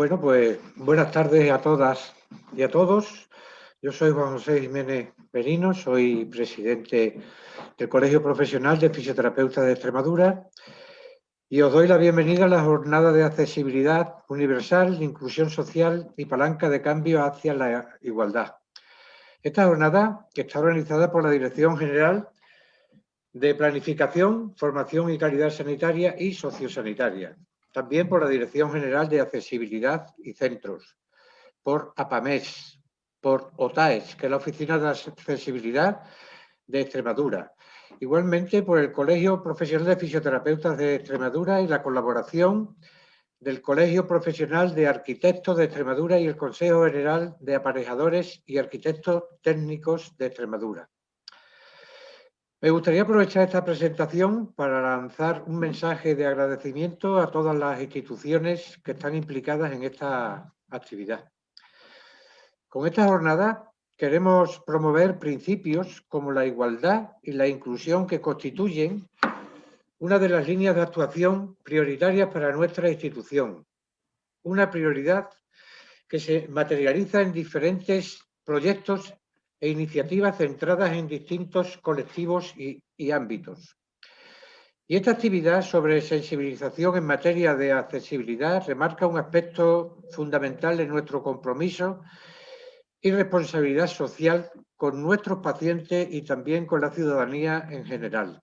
Bueno, pues buenas tardes a todas y a todos. Yo soy Juan José Jiménez Merino, soy presidente del Colegio Profesional de Fisioterapeutas de Extremadura y os doy la bienvenida a la jornada de accesibilidad universal, inclusión social y palanca de cambio hacia la igualdad. Esta jornada, que está organizada por la Dirección General de Planificación, Formación y Calidad Sanitaria y Sociosanitaria, también por la Dirección General de Accesibilidad y Centros, por APAMES, por OTAES, que es la Oficina de Accesibilidad de Extremadura, igualmente por el Colegio Profesional de Fisioterapeutas de Extremadura y la colaboración del Colegio Profesional de Arquitectos de Extremadura y el Consejo General de Aparejadores y Arquitectos Técnicos de Extremadura. Me gustaría aprovechar esta presentación para lanzar un mensaje de agradecimiento a todas las instituciones que están implicadas en esta actividad. Con esta jornada queremos promover principios como la igualdad y la inclusión que constituyen una de las líneas de actuación prioritarias para nuestra institución. Una prioridad que se materializa en diferentes proyectos e iniciativas centradas en distintos colectivos y ámbitos. Y esta actividad sobre sensibilización en materia de accesibilidad remarca un aspecto fundamental de nuestro compromiso y responsabilidad social con nuestros pacientes y también con la ciudadanía en general.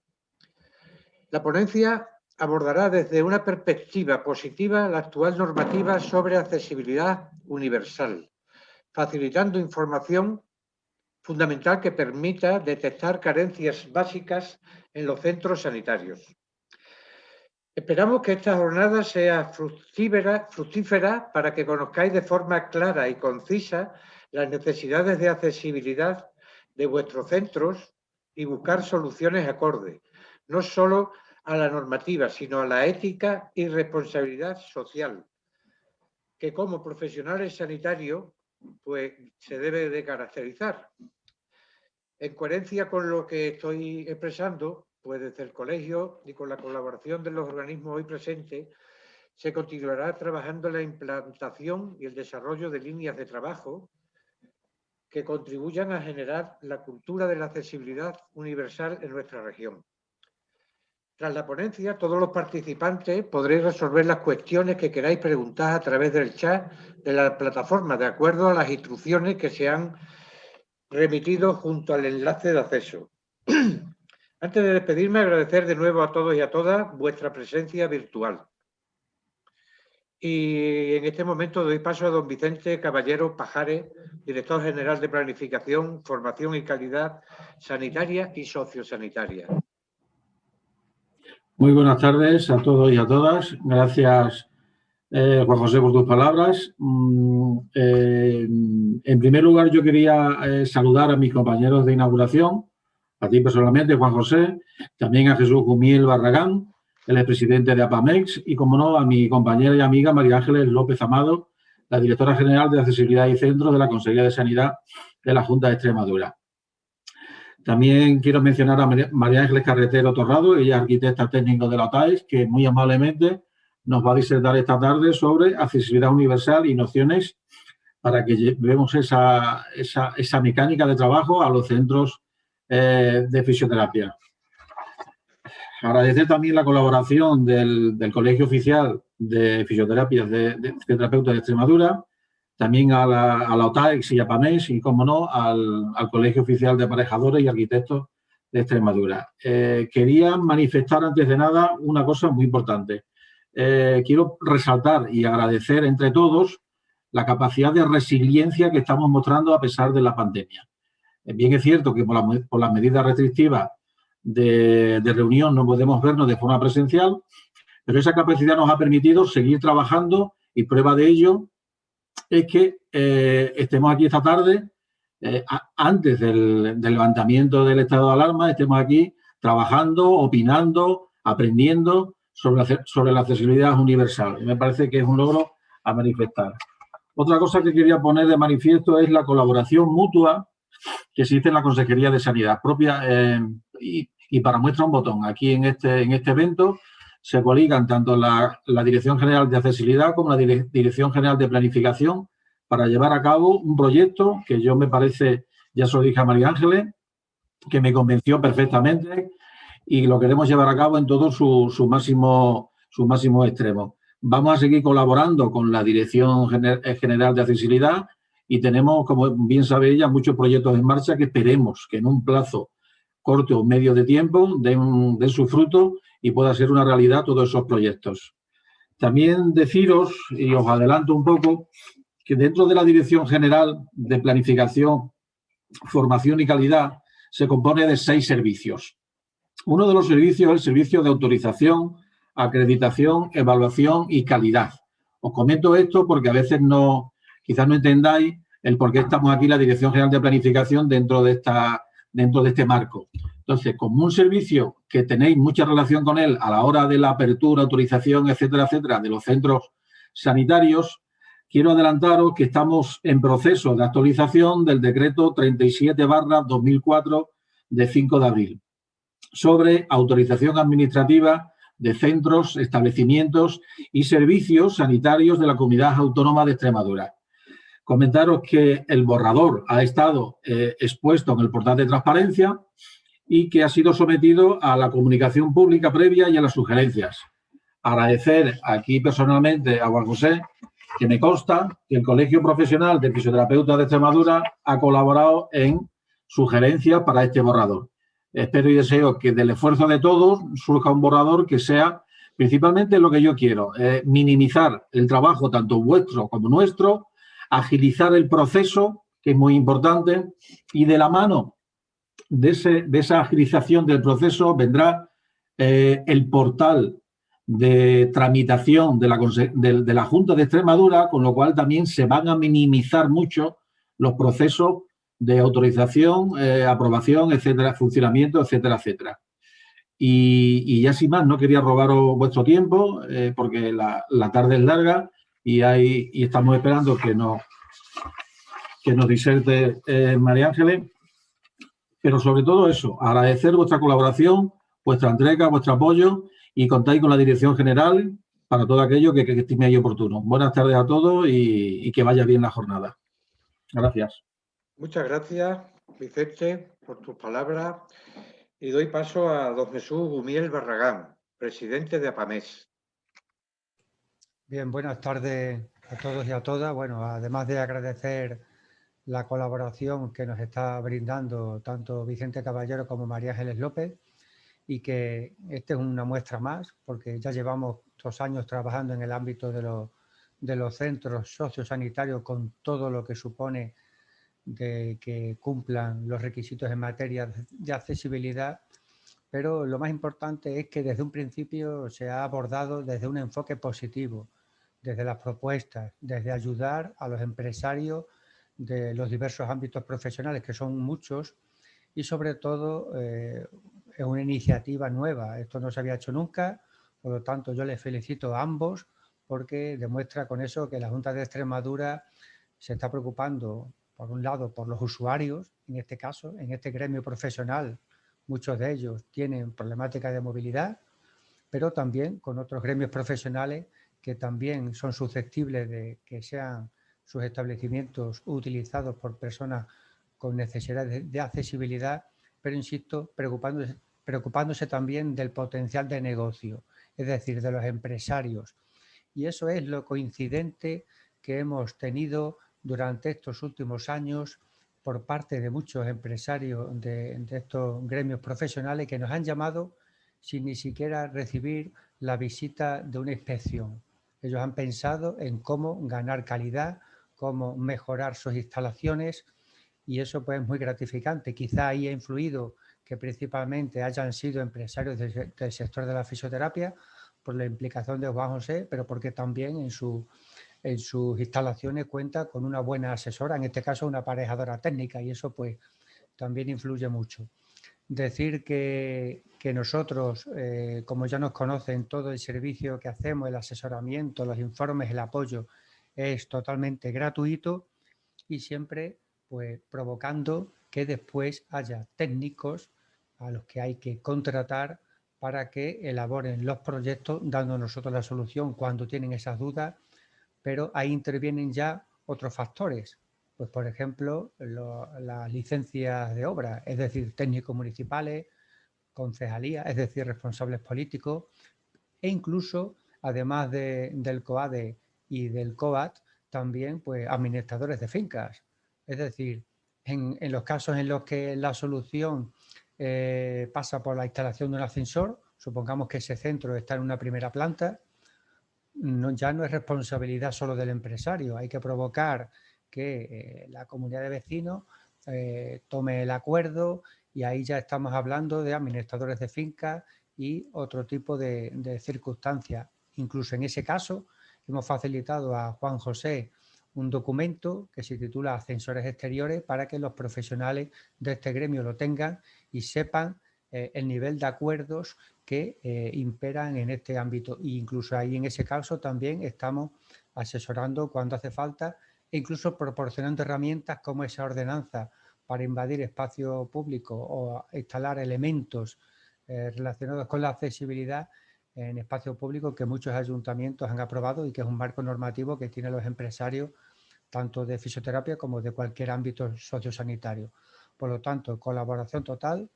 La ponencia abordará desde una perspectiva positiva la actual normativa sobre accesibilidad universal, facilitando información fundamental que permita detectar carencias básicas en los centros sanitarios. Esperamos que esta jornada sea fructífera para que conozcáis de forma clara y concisa las necesidades de accesibilidad de vuestros centros y buscar soluciones acordes, no solo a la normativa, sino a la ética y responsabilidad social, que como profesionales sanitarios pues, se debe de caracterizar. En coherencia con lo que estoy expresando, pues desde el colegio y con la colaboración de los organismos hoy presentes, se continuará trabajando en la implantación y el desarrollo de líneas de trabajo que contribuyan a generar la cultura de la accesibilidad universal en nuestra región. Tras la ponencia, todos los participantes podréis resolver las cuestiones que queráis preguntar a través del chat de la plataforma, de acuerdo a las instrucciones que se han remitido junto al enlace de acceso. Antes de despedirme, agradecer de nuevo a todos y a todas vuestra presencia virtual. Y en este momento doy paso a don Vicente Caballero Pajares, director general de Planificación, Formación y Calidad Sanitaria y Sociosanitaria. Muy buenas tardes a todos y a todas. Gracias, Juan José, por tus palabras. En primer lugar, yo quería saludar a mis compañeros de inauguración, a ti personalmente, Juan José, también a Jesús Gumiel Barragán, el expresidente de APAMEX, y, como no, a mi compañera y amiga María Ángeles López Amado, la directora general de Accesibilidad y Centros de la Consejería de Sanidad de la Junta de Extremadura. También quiero mencionar a María Ángeles Carretero Torrado, ella es arquitecta técnico de la OTAES, que muy amablemente nos va a disertar esta tarde sobre accesibilidad universal y nociones para que llevemos esa mecánica de trabajo a los centros de fisioterapia. Agradecer también la colaboración del Colegio Oficial de Fisioterapias de Fisioterapeutas de Extremadura, también a la OTAEX y a PAMES y, como no, al Colegio Oficial de Aparejadores y Arquitectos de Extremadura. Quería manifestar antes de nada una cosa muy importante. Quiero resaltar y agradecer entre todos la capacidad de resiliencia que estamos mostrando a pesar de la pandemia. Bien es cierto que por las medidas restrictivas de reunión no podemos vernos de forma presencial, pero esa capacidad nos ha permitido seguir trabajando y prueba de ello es que estemos aquí esta tarde, antes del levantamiento del estado de alarma, estemos aquí trabajando, opinando, aprendiendo sobre la accesibilidad universal. Me parece que es un logro a manifestar. Otra cosa que quería poner de manifiesto es la colaboración mutua que existe en la Consejería de Sanidad propia y para muestra un botón. Aquí en este evento se coligan tanto la Dirección General de Accesibilidad como la Dirección General de Planificación para llevar a cabo un proyecto que yo me parece, ya se lo dije a María Ángeles, que me convenció perfectamente y lo queremos llevar a cabo en todo su máximo extremo. Vamos a seguir colaborando con la Dirección General de Accesibilidad y tenemos, como bien sabe ella, muchos proyectos en marcha que esperemos que en un plazo corto o medio de tiempo den su fruto y pueda ser una realidad todos esos proyectos. También deciros, y os adelanto un poco, que dentro de la Dirección General de Planificación, Formación y Calidad se compone de 6 servicios. Uno de los servicios es el servicio de autorización, acreditación, evaluación y calidad. Os comento esto porque a veces quizás no entendáis el por qué estamos aquí la Dirección General de Planificación dentro de este marco. Entonces, como un servicio que tenéis mucha relación con él a la hora de la apertura, autorización, etcétera, etcétera, de los centros sanitarios, quiero adelantaros que estamos en proceso de actualización del decreto 37/2004 de 5 de abril sobre autorización administrativa de centros, establecimientos y servicios sanitarios de la Comunidad Autónoma de Extremadura. Comentaros que el borrador ha estado expuesto en el portal de transparencia y que ha sido sometido a la comunicación pública previa y a las sugerencias. Agradecer aquí personalmente a Juan José, que me consta que el Colegio Profesional de Fisioterapeutas de Extremadura ha colaborado en sugerencias para este borrador. Espero y deseo que del esfuerzo de todos surja un borrador que sea principalmente lo que yo quiero, minimizar el trabajo tanto vuestro como nuestro, agilizar el proceso, que es muy importante, y de la mano de esa agilización del proceso vendrá el portal de tramitación de la Junta de Extremadura, con lo cual también se van a minimizar mucho los procesos de autorización, aprobación, etcétera, funcionamiento, etcétera, etcétera. Y ya sin más, no quería robaros vuestro tiempo porque la tarde es larga y estamos esperando que nos diserte María Ángeles. Pero sobre todo eso, agradecer vuestra colaboración, vuestra entrega, vuestro apoyo y contáis con la Dirección General para todo aquello que estiméis oportuno. Buenas tardes a todos y que vaya bien la jornada. Gracias. Muchas gracias, Vicente, por tus palabras. Y doy paso a don Jesús Gumiel Barragán, presidente de APAMES. Bien, buenas tardes a todos y a todas. Bueno, además de agradecer la colaboración que nos está brindando tanto Vicente Caballero como María Ángeles López, y que esta es una muestra más, porque ya llevamos 2 años trabajando en el ámbito de los centros sociosanitarios con todo lo que supone de que cumplan los requisitos en materia de accesibilidad, pero lo más importante es que desde un principio se ha abordado desde un enfoque positivo, desde las propuestas, desde ayudar a los empresarios de los diversos ámbitos profesionales, que son muchos, y sobre todo es una iniciativa nueva. Esto no se había hecho nunca, por lo tanto yo les felicito a ambos porque demuestra con eso que la Junta de Extremadura se está preocupando, por un lado, por los usuarios, en este caso, en este gremio profesional. Muchos de ellos tienen problemáticas de movilidad, pero también con otros gremios profesionales que también son susceptibles de que sean sus establecimientos utilizados por personas con necesidades de accesibilidad, pero insisto, preocupándose también del potencial de negocio, es decir, de los empresarios. Y eso es lo coincidente que hemos tenido durante estos últimos años por parte de muchos empresarios de estos gremios profesionales que nos han llamado sin ni siquiera recibir la visita de una inspección. Ellos han pensado en cómo ganar calidad, cómo mejorar sus instalaciones, y eso pues es muy gratificante. Quizá ahí ha influido que principalmente hayan sido empresarios del sector de la fisioterapia por la implicación de Juan José, pero porque también en sus instalaciones cuenta con una buena asesora, en este caso una aparejadora técnica, y eso pues también influye mucho. Decir que nosotros, como ya nos conocen, todo el servicio que hacemos, el asesoramiento, los informes, el apoyo, es totalmente gratuito y siempre pues provocando que después haya técnicos a los que hay que contratar para que elaboren los proyectos, dando nosotros la solución cuando tienen esas dudas, pero ahí intervienen ya otros factores. Pues, por ejemplo, las licencias de obra, es decir, técnicos municipales, concejalías, es decir, responsables políticos, e incluso, además del COADE y del COAT, también pues, administradores de fincas. Es decir, en los casos en los que la solución pasa por la instalación de un ascensor, supongamos que ese centro está en una primera planta, ya no es responsabilidad solo del empresario, hay que provocar que la comunidad de vecinos tome el acuerdo, y ahí ya estamos hablando de administradores de fincas y otro tipo de circunstancias. Incluso en ese caso hemos facilitado a Juan José un documento que se titula Ascensores Exteriores, para que los profesionales de este gremio lo tengan y sepan el nivel de acuerdos que imperan en este ámbito. E incluso ahí, en ese caso, también estamos asesorando cuando hace falta, e incluso proporcionando herramientas como esa ordenanza para invadir espacio público o instalar elementos relacionados con la accesibilidad en espacio público, que muchos ayuntamientos han aprobado y que es un marco normativo que tienen los empresarios tanto de fisioterapia como de cualquier ámbito sociosanitario. Por lo tanto, colaboración total,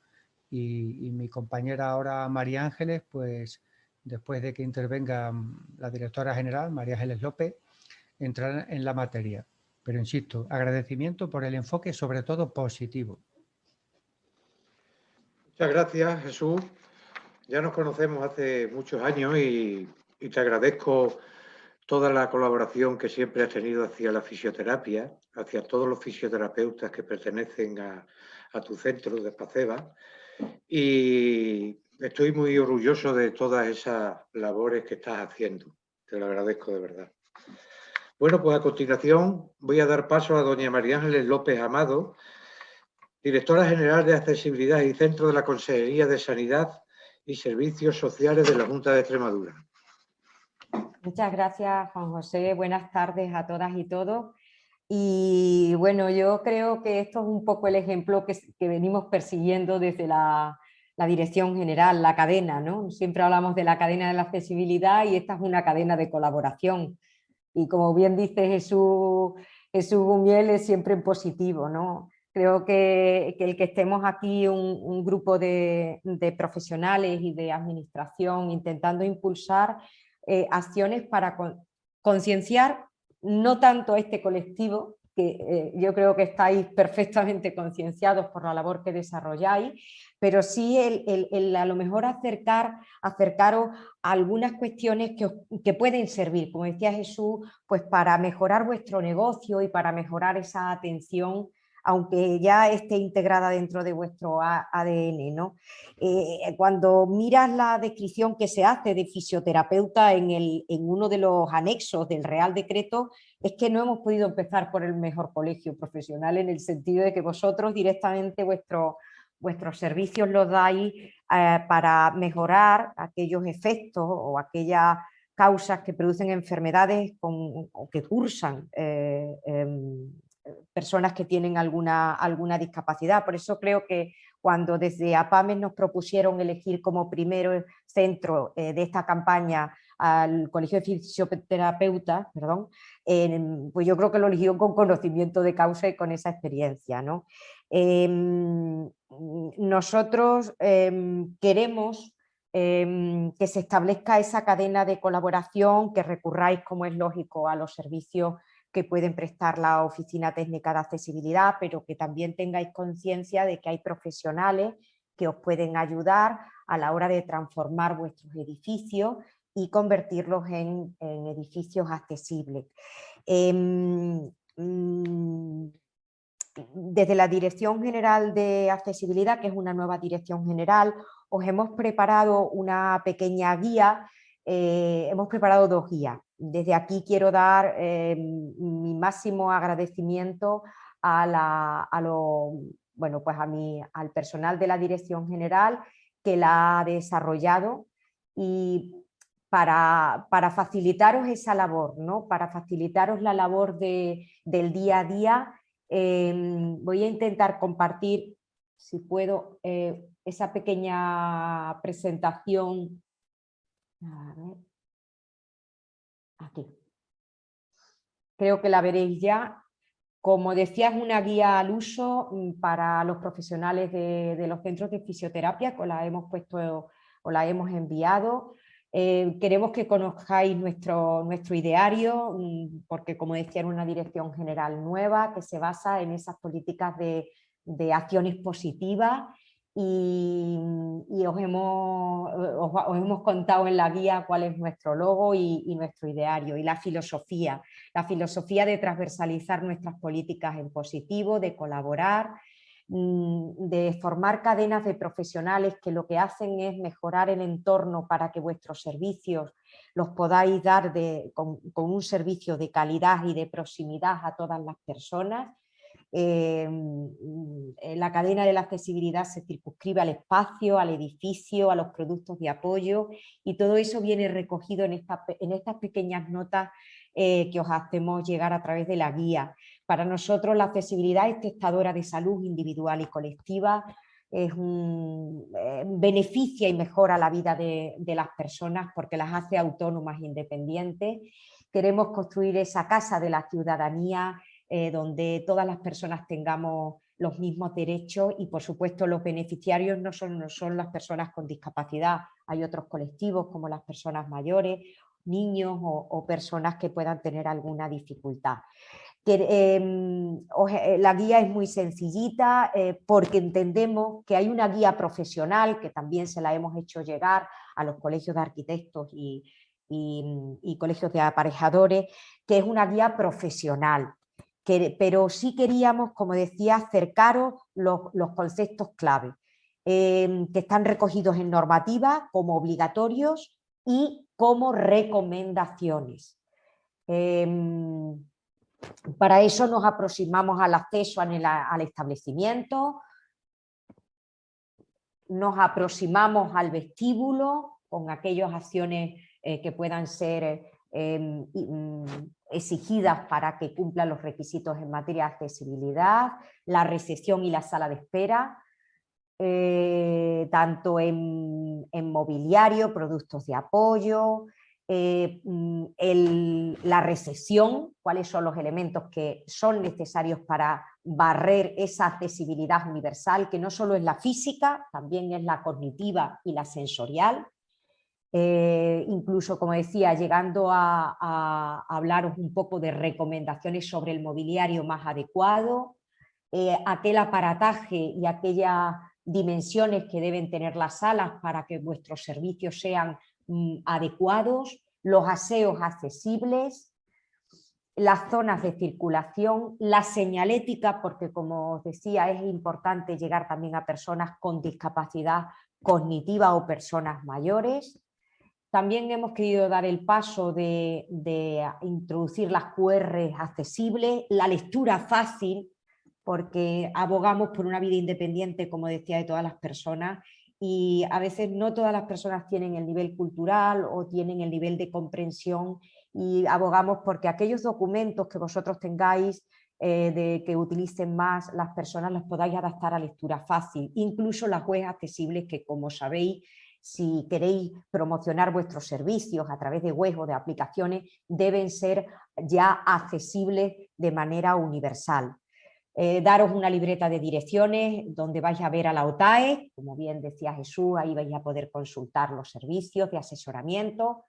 y mi compañera ahora, María Ángeles, pues después de que intervenga la directora general, María Ángeles López, entrará en la materia. Pero insisto, agradecimiento por el enfoque, sobre todo positivo. Muchas gracias, Jesús. Ya nos conocemos hace muchos años y te agradezco toda la colaboración que siempre has tenido hacia la fisioterapia, hacia todos los fisioterapeutas que pertenecen a tu centro de Espaceva, y estoy muy orgulloso de todas esas labores que estás haciendo. Te lo agradezco de verdad. Bueno, pues a continuación voy a dar paso a doña María Ángeles López Amado, directora general de Accesibilidad y Centro de la Consejería de Sanidad y Servicios Sociales de la Junta de Extremadura. Muchas gracias, Juan José. Buenas tardes a todas y todos. Y bueno, yo creo que esto es un poco el ejemplo que venimos persiguiendo desde la Dirección General, la cadena, ¿no? Siempre hablamos de la cadena de la accesibilidad, y esta es una cadena de colaboración. Y como bien dice Jesús Gumiel, es siempre en positivo, ¿no? Creo que el que estemos aquí un grupo de profesionales y de administración intentando impulsar acciones para concienciar no tanto a este colectivo, que yo creo que estáis perfectamente concienciados por la labor que desarrolláis, pero sí a lo mejor acercaros a algunas cuestiones que pueden servir, como decía Jesús, pues para mejorar vuestro negocio y para mejorar esa atención, aunque ya esté integrada dentro de vuestro ADN, ¿no? Cuando miras la descripción que se hace de fisioterapeuta en uno de los anexos del Real Decreto, es que no hemos podido empezar por el mejor colegio profesional, en el sentido de que vosotros directamente vuestros servicios los dais para mejorar aquellos efectos o aquellas causas que producen enfermedades o que cursan personas que tienen alguna discapacidad. Por eso creo que cuando desde APAMES nos propusieron elegir como primer centro de esta campaña al Colegio de Fisioterapeutas, pues yo creo que lo eligieron con conocimiento de causa y con esa experiencia, ¿no? Nosotros queremos que se establezca esa cadena de colaboración, que recurráis, como es lógico, a los servicios que pueden prestar la Oficina Técnica de Accesibilidad, pero que también tengáis conciencia de que hay profesionales que os pueden ayudar a la hora de transformar vuestros edificios y convertirlos en edificios accesibles. Desde la Dirección General de Accesibilidad, que es una nueva dirección general, os hemos preparado una pequeña guía. Hemos preparado 2 guías. Desde aquí quiero dar mi máximo agradecimiento al personal de la Dirección General que la ha desarrollado, y para facilitaros esa labor, ¿no? Para facilitaros la labor del día a día. Voy a intentar compartir, si puedo, esa pequeña presentación. A ver. Aquí. Creo que la veréis ya. Como decía, es una guía al uso para los profesionales de los centros de fisioterapia, que la hemos puesto o la hemos enviado. Queremos que conozcáis nuestro ideario, porque como decía, es una dirección general nueva que se basa en esas políticas de acciones positivas, y os hemos contado en la guía cuál es nuestro logo y nuestro ideario, y la filosofía de transversalizar nuestras políticas en positivo, de colaborar, de formar cadenas de profesionales que lo que hacen es mejorar el entorno para que vuestros servicios los podáis dar con un servicio de calidad y de proximidad a todas las personas. La cadena de la accesibilidad se circunscribe al espacio, al edificio, a los productos de apoyo, y todo eso viene recogido en estas pequeñas notas que os hacemos llegar a través de la guía. Para nosotros la accesibilidad es testadora de salud individual y colectiva, beneficia y mejora la vida de las personas porque las hace autónomas e independientes. Queremos construir esa casa de la ciudadanía, donde todas las personas tengamos los mismos derechos, y por supuesto los beneficiarios no son las personas con discapacidad, hay otros colectivos como las personas mayores, niños o personas que puedan tener alguna dificultad. La guía es muy sencillita porque entendemos que hay una guía profesional que también se la hemos hecho llegar a los colegios de arquitectos y colegios de aparejadores, que es una guía profesional. Pero sí queríamos, como decía, acercaros los conceptos clave que están recogidos en normativa como obligatorios y como recomendaciones. Para eso nos aproximamos al acceso al establecimiento, nos aproximamos al vestíbulo con aquellas acciones que puedan ser exigidas para que cumplan los requisitos en materia de accesibilidad, la recepción y la sala de espera, tanto en mobiliario, productos de apoyo, la recepción, cuáles son los elementos que son necesarios para barrer esa accesibilidad universal, que no solo es la física, también es la cognitiva y la sensorial. Incluso, como decía, llegando a hablaros un poco de recomendaciones sobre el mobiliario más adecuado, aquel aparataje y aquellas dimensiones que deben tener las salas para que vuestros servicios sean adecuados, los aseos accesibles, las zonas de circulación, la señalética, porque como os decía es importante llegar también a personas con discapacidad cognitiva o personas mayores. También hemos querido dar el paso de introducir las QR accesibles, la lectura fácil, porque abogamos por una vida independiente, como decía, de todas las personas, y a veces no todas las personas tienen el nivel cultural o tienen el nivel de comprensión, y abogamos porque aquellos documentos que vosotros tengáis que utilicen más las personas los podáis adaptar a lectura fácil, incluso las webs accesibles que, como sabéis, si queréis promocionar vuestros servicios a través de webs o de aplicaciones, deben ser ya accesibles de manera universal. Daros una libreta de direcciones donde vais a ver a la OTAE, como bien decía Jesús, ahí vais a poder consultar los servicios de asesoramiento,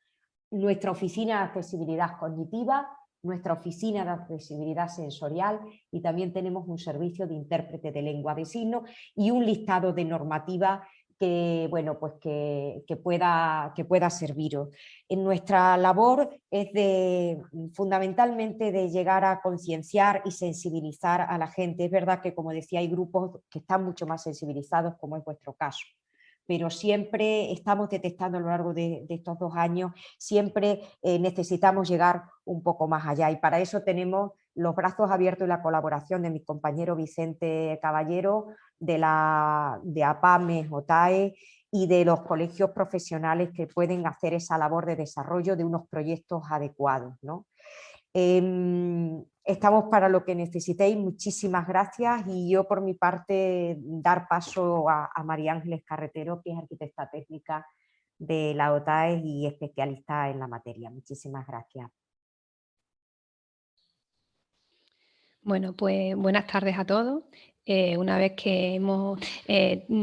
nuestra oficina de accesibilidad cognitiva, nuestra oficina de accesibilidad sensorial, y también tenemos un servicio de intérprete de lengua de signos y un listado de normativa que, bueno, pues que pueda serviros. En nuestra labor es fundamentalmente de llegar a concienciar y sensibilizar a la gente. Es verdad que, como decía, hay grupos que están mucho más sensibilizados, como es vuestro caso, pero siempre estamos detectando a lo largo de estos 2 años, siempre necesitamos llegar un poco más allá, y para eso tenemos los brazos abiertos y la colaboración de mi compañero Vicente Caballero, de APAME, OTAE y de los colegios profesionales que pueden hacer esa labor de desarrollo de unos proyectos adecuados, ¿no? Estamos para lo que necesitéis, muchísimas gracias, y yo por mi parte dar paso a María Ángeles Carretero, que es arquitecta técnica de la OTAE y especialista en la materia. Muchísimas gracias. Bueno, pues buenas tardes a todos. Una vez que hemos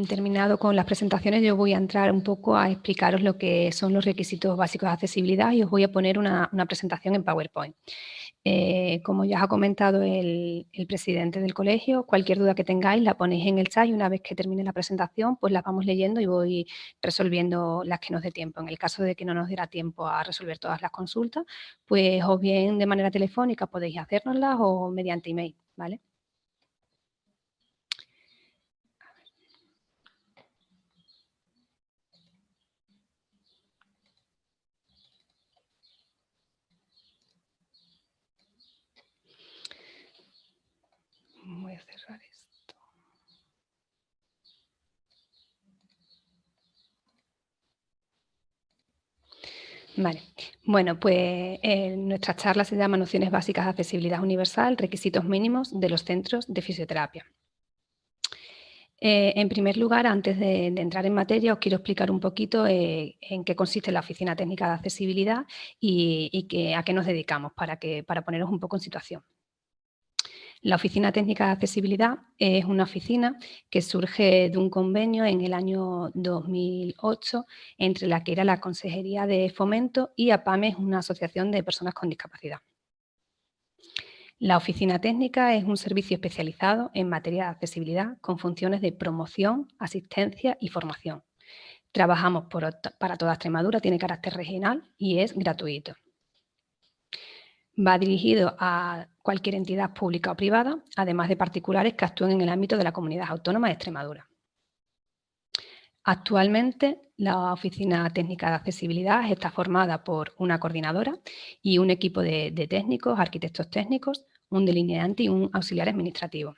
terminado con las presentaciones, yo voy a entrar un poco a explicaros lo que son los requisitos básicos de accesibilidad y os voy a poner una presentación en PowerPoint. Como ya os ha comentado el presidente del colegio, cualquier duda que tengáis la ponéis en el chat y una vez que termine la presentación, pues las vamos leyendo y voy resolviendo las que nos dé tiempo. En el caso de que no nos diera tiempo a resolver todas las consultas, pues o bien de manera telefónica podéis hacérnoslas o mediante email, ¿vale? Voy a cerrar esto. Vale, bueno, pues nuestra charla se llama Nociones básicas de accesibilidad universal, requisitos mínimos de los centros de fisioterapia. En primer lugar, antes de entrar en materia, os quiero explicar un poquito en qué consiste la Oficina Técnica de Accesibilidad y a qué nos dedicamos para poneros un poco en situación. La Oficina Técnica de Accesibilidad es una oficina que surge de un convenio en el año 2008 entre la que era la Consejería de Fomento y APAMES, una asociación de personas con discapacidad. La Oficina Técnica es un servicio especializado en materia de accesibilidad con funciones de promoción, asistencia y formación. Trabajamos para toda Extremadura, tiene carácter regional y es gratuito. Va dirigido a cualquier entidad pública o privada, además de particulares que actúen en el ámbito de la Comunidad Autónoma de Extremadura. Actualmente, la Oficina Técnica de Accesibilidad está formada por una coordinadora y un equipo de técnicos, arquitectos técnicos, un delineante y un auxiliar administrativo.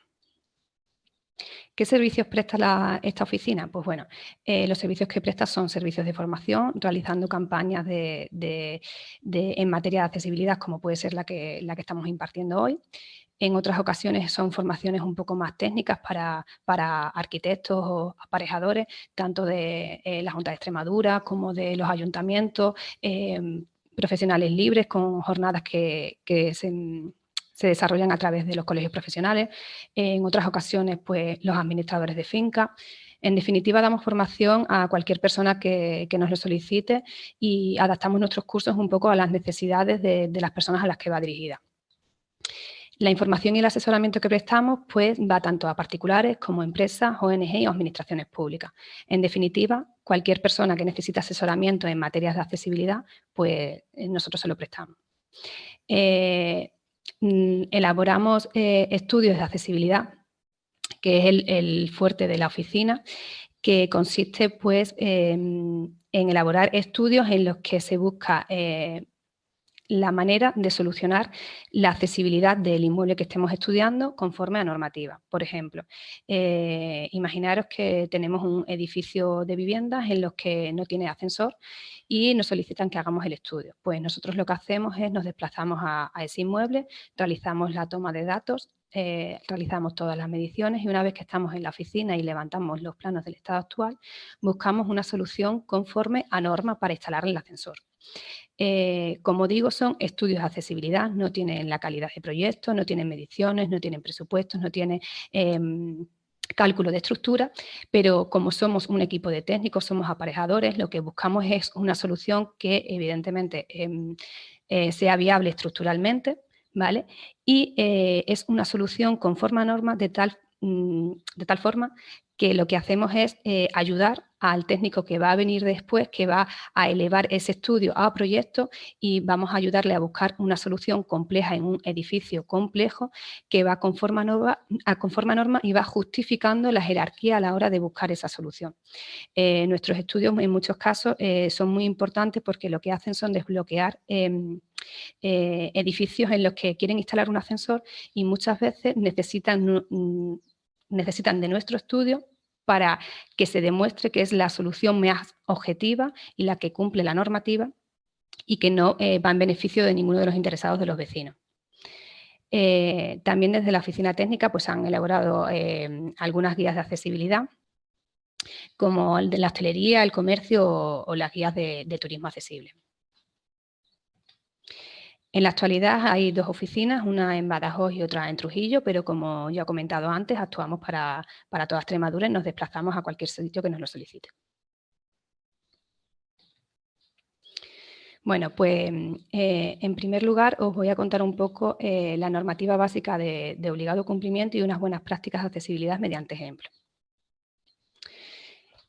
¿Qué servicios presta esta oficina? Pues bueno, los servicios que presta son servicios de formación, realizando campañas en materia de accesibilidad, como puede ser la que estamos impartiendo hoy. En otras ocasiones son formaciones un poco más técnicas para arquitectos o aparejadores, tanto de la Junta de Extremadura como de los ayuntamientos, profesionales libres con jornadas que se desarrollan a través de los colegios profesionales. En otras ocasiones, pues los administradores de finca. En definitiva, damos formación a cualquier persona que nos lo solicite y adaptamos nuestros cursos un poco a las necesidades de las personas a las que va dirigida. La información y el asesoramiento que prestamos pues, va tanto a particulares como a empresas, ONG o administraciones públicas. En definitiva, cualquier persona que necesite asesoramiento en materias de accesibilidad, pues nosotros se lo prestamos. Elaboramos estudios de accesibilidad, que es el fuerte de la oficina, que consiste pues, en elaborar estudios en los que se busca la manera de solucionar la accesibilidad del inmueble que estemos estudiando conforme a normativa. Por ejemplo, imaginaros que tenemos un edificio de viviendas en los que no tiene ascensor y nos solicitan que hagamos el estudio. Pues nosotros lo que hacemos es nos desplazamos a ese inmueble, realizamos la toma de datos, realizamos todas las mediciones y una vez que estamos en la oficina y levantamos los planos del estado actual, buscamos una solución conforme a norma para instalar el ascensor. Como digo, son estudios de accesibilidad, no tienen la calidad de proyecto, no tienen mediciones, no tienen presupuestos, no tienen cálculo de estructura, pero como somos un equipo de técnicos, somos aparejadores, lo que buscamos es una solución que evidentemente sea viable estructuralmente, ¿vale? Y es una solución conforme a norma de tal forma que lo que hacemos es ayudar al técnico que va a venir después, que va a elevar ese estudio a proyecto y vamos a ayudarle a buscar una solución compleja en un edificio complejo que va conforme a norma y va justificando la jerarquía a la hora de buscar esa solución. Nuestros estudios en muchos casos son muy importantes porque lo que hacen son desbloquear edificios en los que quieren instalar un ascensor y muchas veces necesitan de nuestro estudio para que se demuestre que es la solución más objetiva y la que cumple la normativa y que no va en beneficio de ninguno de los interesados de los vecinos, También desde la oficina técnica pues, han elaborado algunas guías de accesibilidad, como el de la hostelería, el comercio o las guías de turismo accesible. En la actualidad hay 2 oficinas, una en Badajoz y otra en Trujillo, pero como ya he comentado antes, actuamos para toda Extremadura y nos desplazamos a cualquier sitio que nos lo solicite. Bueno, pues en primer lugar os voy a contar un poco la normativa básica de obligado cumplimiento y unas buenas prácticas de accesibilidad mediante ejemplos.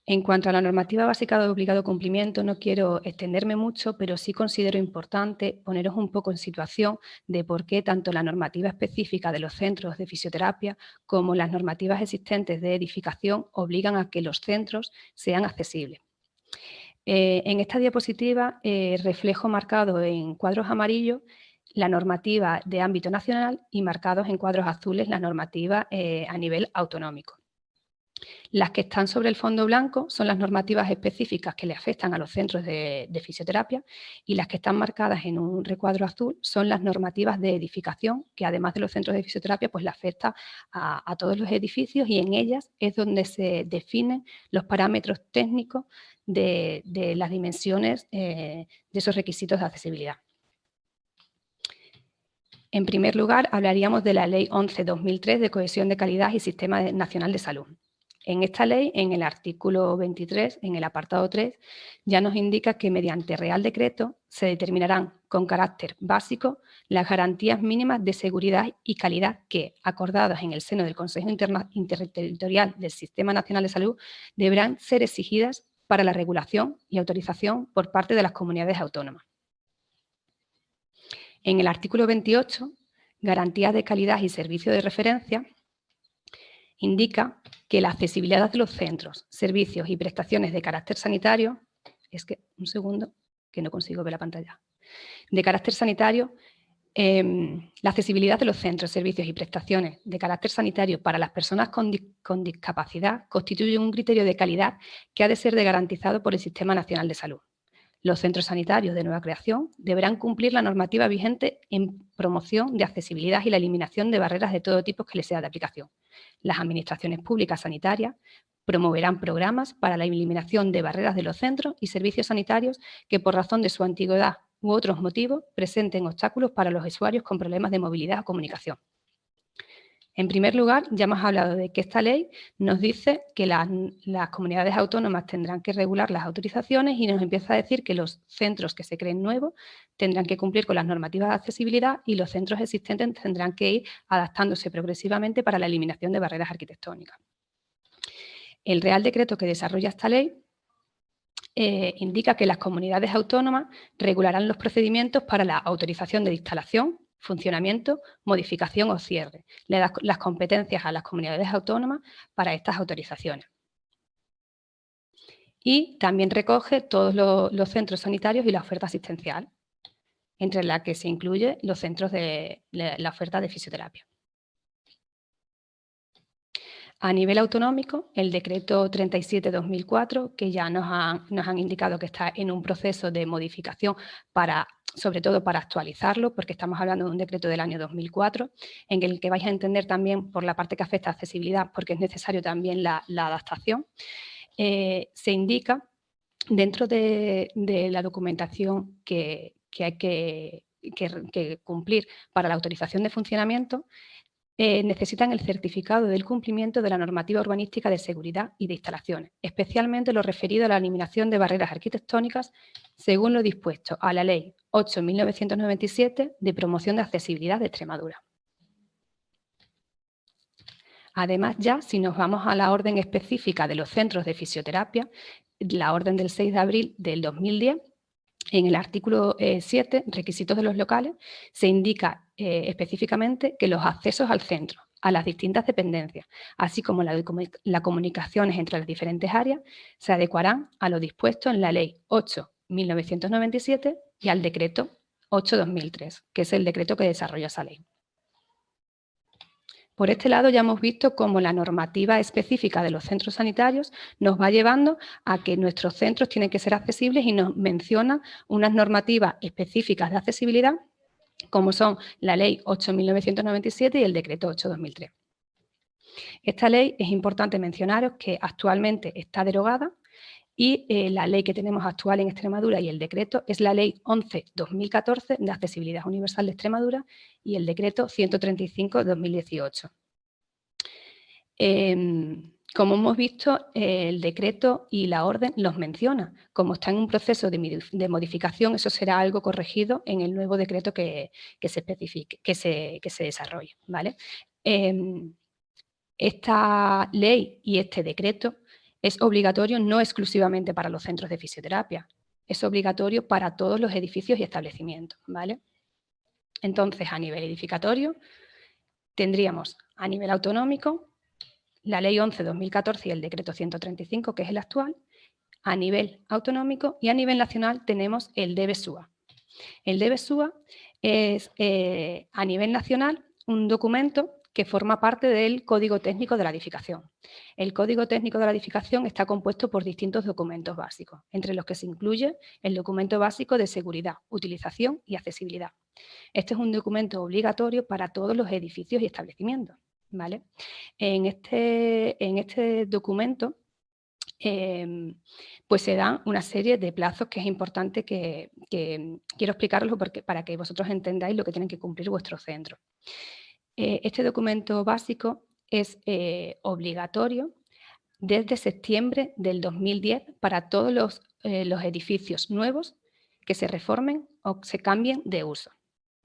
En cuanto a la normativa básica de obligado cumplimiento, no quiero extenderme mucho, pero sí considero importante poneros un poco en situación de por qué tanto la normativa específica de los centros de fisioterapia como las normativas existentes de edificación obligan a que los centros sean accesibles. En esta diapositiva reflejo marcado en cuadros amarillos la normativa de ámbito nacional y marcados en cuadros azules la normativa a nivel autonómico. Las que están sobre el fondo blanco son las normativas específicas que le afectan a los centros de fisioterapia y las que están marcadas en un recuadro azul son las normativas de edificación que además de los centros de fisioterapia pues le afecta a todos los edificios y en ellas es donde se definen los parámetros técnicos de las dimensiones de esos requisitos de accesibilidad. En primer lugar, hablaríamos de la Ley 11/2003 de Cohesión de Calidad y Sistema Nacional de Salud. En esta ley, en el artículo 23, en el apartado 3, ya nos indica que mediante Real Decreto se determinarán con carácter básico las garantías mínimas de seguridad y calidad que, acordadas en el seno del Consejo Interterritorial del Sistema Nacional de Salud, deberán ser exigidas para la regulación y autorización por parte de las comunidades autónomas. En el artículo 28, garantías de calidad y servicio de referencia, indica que la accesibilidad de los centros, servicios y prestaciones de carácter sanitario, un segundo, que no consigo ver la pantalla, de carácter sanitario, la accesibilidad de los centros, servicios y prestaciones de carácter sanitario para las personas con discapacidad constituye un criterio de calidad que ha de ser garantizado por el Sistema Nacional de Salud. Los centros sanitarios de nueva creación deberán cumplir la normativa vigente en promoción de accesibilidad y la eliminación de barreras de todo tipo que les sea de aplicación. Las administraciones públicas sanitarias promoverán programas para la eliminación de barreras de los centros y servicios sanitarios que por razón de su antigüedad u otros motivos presenten obstáculos para los usuarios con problemas de movilidad o comunicación. En primer lugar, ya hemos hablado de que esta ley nos dice que las comunidades autónomas tendrán que regular las autorizaciones y nos empieza a decir que los centros que se creen nuevos tendrán que cumplir con las normativas de accesibilidad y los centros existentes tendrán que ir adaptándose progresivamente para la eliminación de barreras arquitectónicas. El Real Decreto que desarrolla esta ley indica que las comunidades autónomas regularán los procedimientos para la autorización de instalación, funcionamiento, modificación o cierre. Le da las competencias a las comunidades autónomas para estas autorizaciones. Y también recoge todos los centros sanitarios y la oferta asistencial, entre la que se incluye los centros de la oferta de fisioterapia. A nivel autonómico, el decreto 37/2004, que ya nos han indicado que está en un proceso de modificación sobre todo para actualizarlo, porque estamos hablando de un decreto del año 2004, en el que vais a entender también por la parte que afecta a accesibilidad, porque es necesario también la adaptación, se indica dentro de la documentación que hay que cumplir para la autorización de funcionamiento, necesitan el certificado del cumplimiento de la normativa urbanística de seguridad y de instalaciones, especialmente lo referido a la eliminación de barreras arquitectónicas según lo dispuesto a la Ley 8/1997 de promoción de accesibilidad de Extremadura. Además, ya si nos vamos a la orden específica de los centros de fisioterapia, la orden del 6 de abril del 2010, en el artículo 7, requisitos de los locales, se indica específicamente que los accesos al centro, a las distintas dependencias, así como las comunicaciones entre las diferentes áreas, se adecuarán a lo dispuesto en la Ley 8/1997 y al Decreto 8/2003, que es el decreto que desarrolla esa ley. Por este lado ya hemos visto cómo la normativa específica de los centros sanitarios nos va llevando a que nuestros centros tienen que ser accesibles y nos menciona unas normativas específicas de accesibilidad como son la Ley 8.997 y el Decreto 8/2003. Esta ley es importante mencionaros que actualmente está derogada y la ley que tenemos actual en Extremadura y el decreto es la Ley 11/2014 de Accesibilidad Universal de Extremadura y el Decreto 135/2018. Como hemos visto, el decreto y la orden los menciona. Como está en un proceso de modificación, eso será algo corregido en el nuevo decreto que se especifique, que se desarrolle, ¿vale? Esta ley y este decreto es obligatorio no exclusivamente para los centros de fisioterapia, es obligatorio para todos los edificios y establecimientos, ¿vale? Entonces, a nivel edificatorio, tendríamos a nivel autonómico la Ley 11/2014 y el Decreto 135, que es el actual, a nivel autonómico, y a nivel nacional tenemos el DBSUA. El DBSUA es, a nivel nacional, un documento que forma parte del Código Técnico de la Edificación. El Código Técnico de la Edificación está compuesto por distintos documentos básicos, entre los que se incluye el documento básico de seguridad, utilización y accesibilidad. Este es un documento obligatorio para todos los edificios y establecimientos, ¿vale? En este documento pues se dan una serie de plazos que es importante que quiero explicarlo para que vosotros entendáis lo que tienen que cumplir vuestros centros. Este documento básico es obligatorio desde septiembre del 2010 para todos los edificios nuevos que se reformen o se cambien de uso,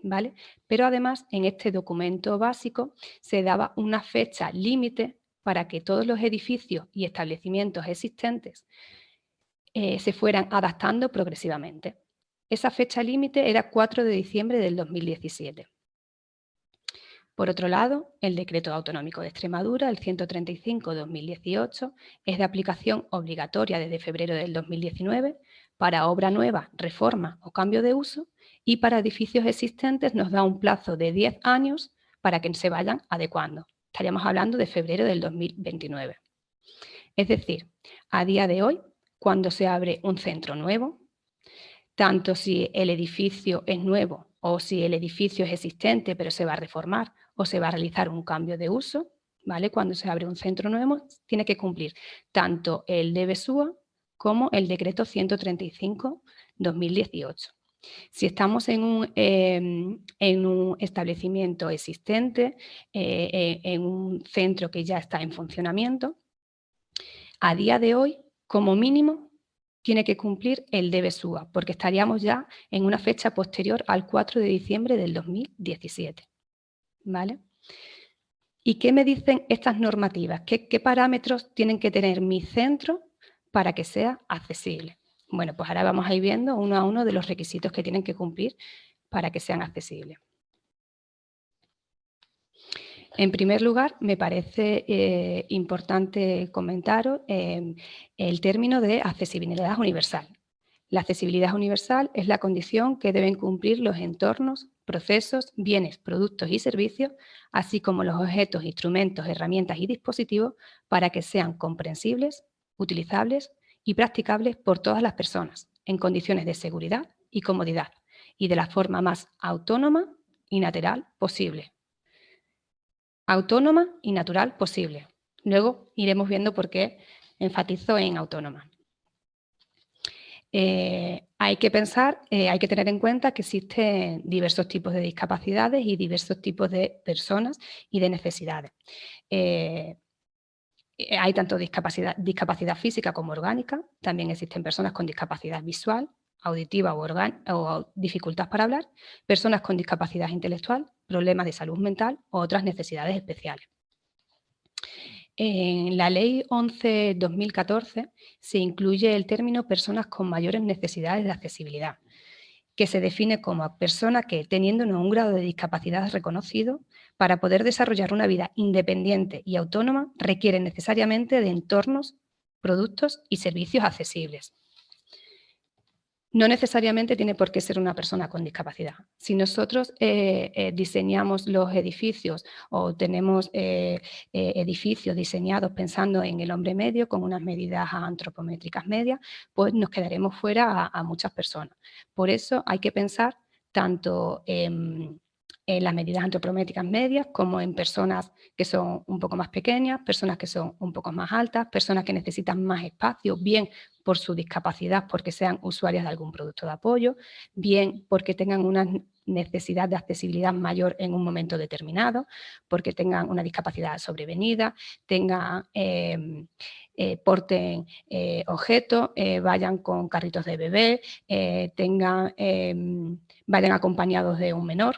¿vale? Pero además en este documento básico se daba una fecha límite para que todos los edificios y establecimientos existentes se fueran adaptando progresivamente. Esa fecha límite era 4 de diciembre del 2017. Por otro lado, el Decreto Autonómico de Extremadura, el 135/2018, es de aplicación obligatoria desde febrero del 2019 para obra nueva, reforma o cambio de uso, y para edificios existentes nos da un plazo de 10 años para que se vayan adecuando. Estaríamos hablando de febrero del 2029. Es decir, a día de hoy, cuando se abre un centro nuevo, tanto si el edificio es nuevo o si el edificio es existente pero se va a reformar o se va a realizar un cambio de uso, ¿vale? Cuando se abre un centro nuevo, tiene que cumplir tanto el DBSUA como el Decreto 135/2018. Si estamos en un establecimiento existente, en un centro que ya está en funcionamiento, a día de hoy, como mínimo, tiene que cumplir el DBSUA, porque estaríamos ya en una fecha posterior al 4 de diciembre del 2017. ¿Vale? ¿Y qué me dicen estas normativas? ¿Qué parámetros tienen que tener mi centro para que sea accesible? Bueno, pues ahora vamos a ir viendo uno a uno de los requisitos que tienen que cumplir para que sean accesibles. En primer lugar, me parece importante comentaros el término de accesibilidad universal. La accesibilidad universal es la condición que deben cumplir los entornos, procesos, bienes, productos y servicios, así como los objetos, instrumentos, herramientas y dispositivos para que sean comprensibles, utilizables y practicables por todas las personas en condiciones de seguridad y comodidad y de la forma más autónoma y natural posible. Autónoma y natural posible. Luego iremos viendo por qué enfatizo en autónoma. Hay que pensar, hay que tener en cuenta que existen diversos tipos de discapacidades y diversos tipos de personas y de necesidades. Hay tanto discapacidad física como orgánica, también existen personas con discapacidad visual, auditiva o dificultad para hablar, personas con discapacidad intelectual, problemas de salud mental o otras necesidades especiales. En la Ley 11/2014 se incluye el término personas con mayores necesidades de accesibilidad, que se define como persona que, teniendo un grado de discapacidad reconocido, para poder desarrollar una vida independiente y autónoma, requiere necesariamente de entornos, productos y servicios accesibles. No necesariamente tiene por qué ser una persona con discapacidad. Si nosotros diseñamos los edificios o tenemos edificios diseñados pensando en el hombre medio con unas medidas antropométricas medias, pues nos quedaremos fuera a muchas personas. Por eso hay que pensar tanto en las medidas antropométricas medias como en personas que son un poco más pequeñas, personas que son un poco más altas, personas que necesitan más espacio, bien por su discapacidad, porque sean usuarias de algún producto de apoyo, bien porque tengan una necesidad de accesibilidad mayor en un momento determinado, porque tengan una discapacidad sobrevenida, tengan, porten objetos, vayan con carritos de bebé, vayan acompañados de un menor.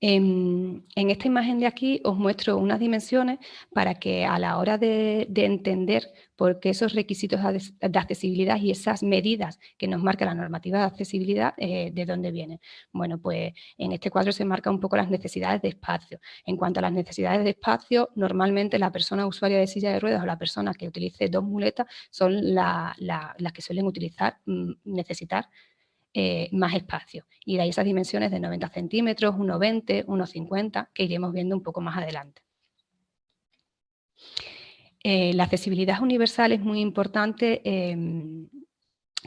En esta imagen de aquí os muestro unas dimensiones para que a la hora de entender por qué esos requisitos de accesibilidad y esas medidas que nos marca la normativa de accesibilidad, ¿de dónde vienen? Bueno, pues en este cuadro se marcan un poco las necesidades de espacio. En cuanto a las necesidades de espacio, normalmente la persona usuaria de silla de ruedas o la persona que utilice 2 muletas son las que suelen necesitar más espacio. Y de ahí esas dimensiones de 90 centímetros, 1,20, 1,50, que iremos viendo un poco más adelante. La accesibilidad universal es muy importante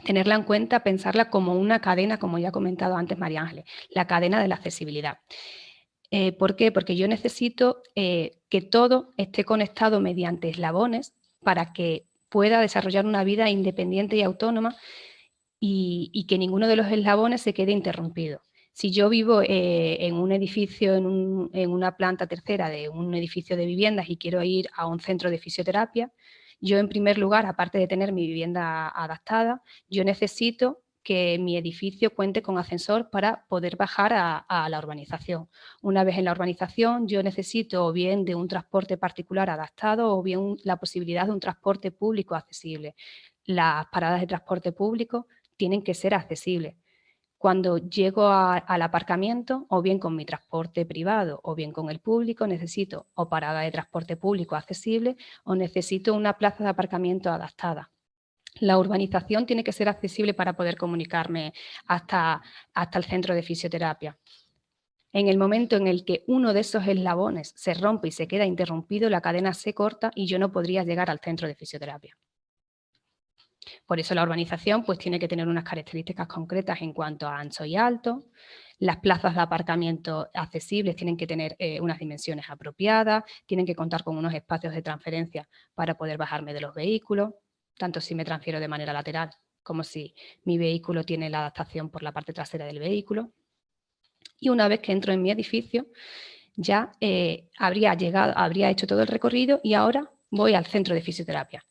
tenerla en cuenta, pensarla como una cadena, como ya ha comentado antes María Ángeles, la cadena de la accesibilidad. ¿Por qué? Porque yo necesito que todo esté conectado mediante eslabones para que pueda desarrollar una vida independiente y autónoma y que ninguno de los eslabones se quede interrumpido. Si yo vivo en un edificio, en una planta tercera de un edificio de viviendas y quiero ir a un centro de fisioterapia, yo en primer lugar, aparte de tener mi vivienda adaptada, yo necesito que mi edificio cuente con ascensor para poder bajar a la urbanización. Una vez en la urbanización, yo necesito o bien de un transporte particular adaptado o bien la posibilidad de un transporte público accesible. Las paradas de transporte público tienen que ser accesibles. Cuando llego al aparcamiento, o bien con mi transporte privado o bien con el público, necesito o parada de transporte público accesible o necesito una plaza de aparcamiento adaptada. La urbanización tiene que ser accesible para poder comunicarme hasta el centro de fisioterapia. En el momento en el que uno de esos eslabones se rompe y se queda interrumpido, la cadena se corta y yo no podría llegar al centro de fisioterapia. Por eso la urbanización pues, tiene que tener unas características concretas en cuanto a ancho y alto. Las plazas de aparcamiento accesibles tienen que tener unas dimensiones apropiadas, tienen que contar con unos espacios de transferencia para poder bajarme de los vehículos, tanto si me transfiero de manera lateral como si mi vehículo tiene la adaptación por la parte trasera del vehículo. Y una vez que entro en mi edificio, ya habría hecho todo el recorrido y ahora voy al centro de fisioterapia.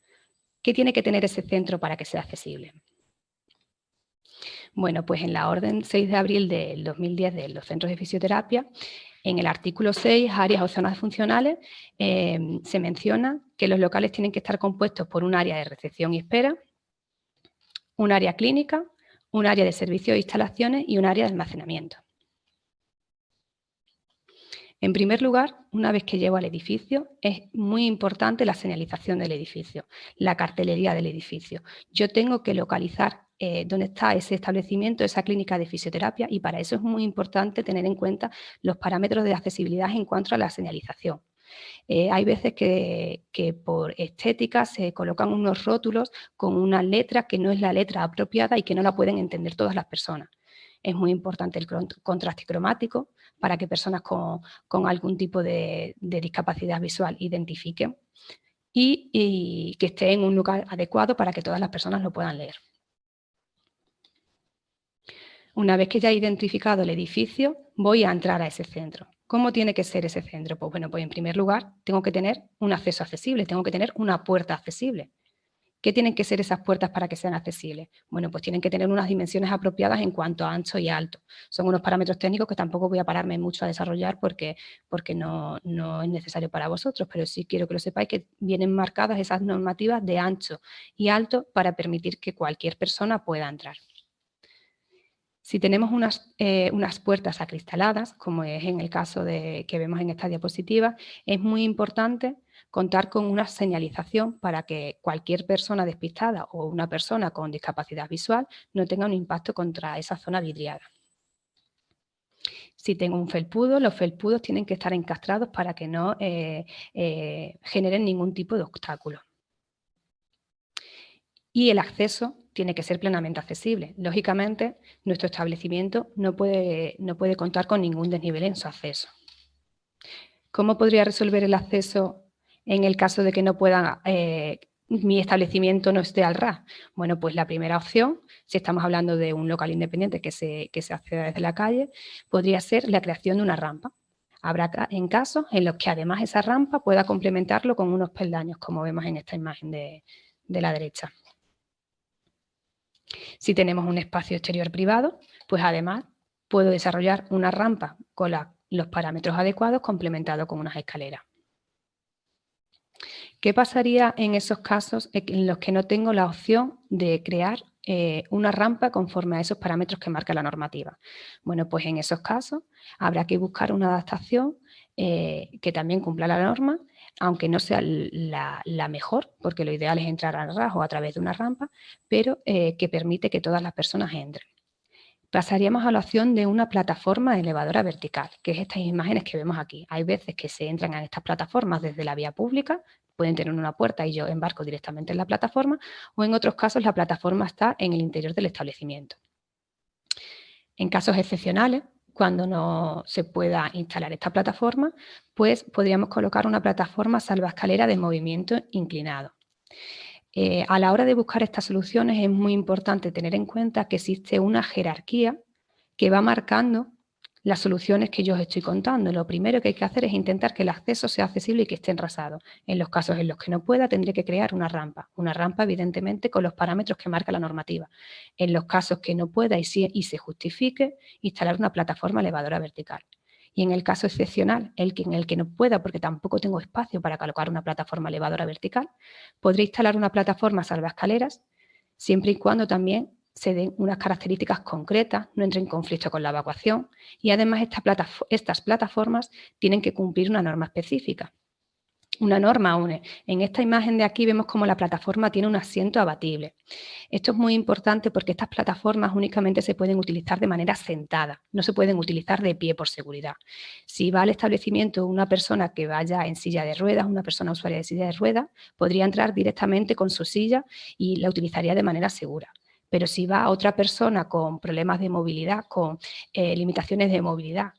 ¿Qué tiene que tener ese centro para que sea accesible? Bueno, pues en la orden 6 de abril del 2010 de los centros de fisioterapia, en el artículo 6, áreas o zonas funcionales, se menciona que los locales tienen que estar compuestos por un área de recepción y espera, un área clínica, un área de servicios e instalaciones y un área de almacenamiento. En primer lugar, una vez que llego al edificio, es muy importante la señalización del edificio, la cartelería del edificio. Yo tengo que localizar dónde está ese establecimiento, esa clínica de fisioterapia, y para eso es muy importante tener en cuenta los parámetros de accesibilidad en cuanto a la señalización. Hay veces que por estética se colocan unos rótulos con una letra que no es la letra apropiada y que no la pueden entender todas las personas. Es muy importante el contraste cromático para que personas con algún tipo de discapacidad visual identifiquen y que esté en un lugar adecuado para que todas las personas lo puedan leer. Una vez que ya he identificado el edificio, voy a entrar a ese centro. ¿Cómo tiene que ser ese centro? Pues bueno, pues en primer lugar tengo que tener un acceso accesible, tengo que tener una puerta accesible. ¿Qué tienen que ser esas puertas para que sean accesibles? Bueno, pues tienen que tener unas dimensiones apropiadas en cuanto a ancho y alto. Son unos parámetros técnicos que tampoco voy a pararme mucho a desarrollar porque no es necesario para vosotros, pero sí quiero que lo sepáis que vienen marcadas esas normativas de ancho y alto para permitir que cualquier persona pueda entrar. Si tenemos unas puertas acristaladas, como es en el caso que vemos en esta diapositiva, es muy importante contar con una señalización para que cualquier persona despistada o una persona con discapacidad visual no tenga un impacto contra esa zona vidriada. Si tengo un felpudo, los felpudos tienen que estar encastrados para que no generen ningún tipo de obstáculo. Y el acceso tiene que ser plenamente accesible. Lógicamente, nuestro establecimiento no puede contar con ningún desnivel en su acceso. ¿Cómo podría resolver el acceso en el caso de que no pueda, mi establecimiento no esté al ras? Bueno, pues la primera opción, si estamos hablando de un local independiente que se acceda desde la calle, podría ser la creación de una rampa. Habrá en casos en los que además esa rampa pueda complementarlo con unos peldaños, como vemos en esta imagen de la derecha. Si tenemos un espacio exterior privado, pues además puedo desarrollar una rampa con los parámetros adecuados complementado con unas escaleras. ¿Qué pasaría en esos casos en los que no tengo la opción de crear una rampa conforme a esos parámetros que marca la normativa? Bueno, pues en esos casos habrá que buscar una adaptación que también cumpla la norma, aunque no sea la mejor, porque lo ideal es entrar al ras o a través de una rampa, pero que permite que todas las personas entren. Pasaríamos a la opción de una plataforma elevadora vertical, que es estas imágenes que vemos aquí. Hay veces que se entran en estas plataformas desde la vía pública, pueden tener una puerta y yo embarco directamente en la plataforma, o en otros casos la plataforma está en el interior del establecimiento. En casos excepcionales, cuando no se pueda instalar esta plataforma, pues podríamos colocar una plataforma salvaescalera de movimiento inclinado. A la hora de buscar estas soluciones es muy importante tener en cuenta que existe una jerarquía que va marcando las soluciones que yo os estoy contando. Lo primero que hay que hacer es intentar que el acceso sea accesible y que esté enrasado. En los casos en los que no pueda, tendré que crear una rampa evidentemente con los parámetros que marca la normativa. En los casos que no pueda y se justifique, instalar una plataforma elevadora vertical. Y en el caso excepcional, en el que no pueda, porque tampoco tengo espacio para colocar una plataforma elevadora vertical, podré instalar una plataforma salvaescaleras, siempre y cuando también se den unas características concretas, no entre en conflicto con la evacuación, y además estas plataformas tienen que cumplir una norma específica. Una norma une. En esta imagen de aquí vemos cómo la plataforma tiene un asiento abatible. Esto es muy importante porque estas plataformas únicamente se pueden utilizar de manera sentada, no se pueden utilizar de pie por seguridad. Si va al establecimiento una persona que vaya en silla de ruedas, una persona usuaria de silla de ruedas, podría entrar directamente con su silla y la utilizaría de manera segura. Pero si va otra persona con problemas de movilidad, con limitaciones de movilidad,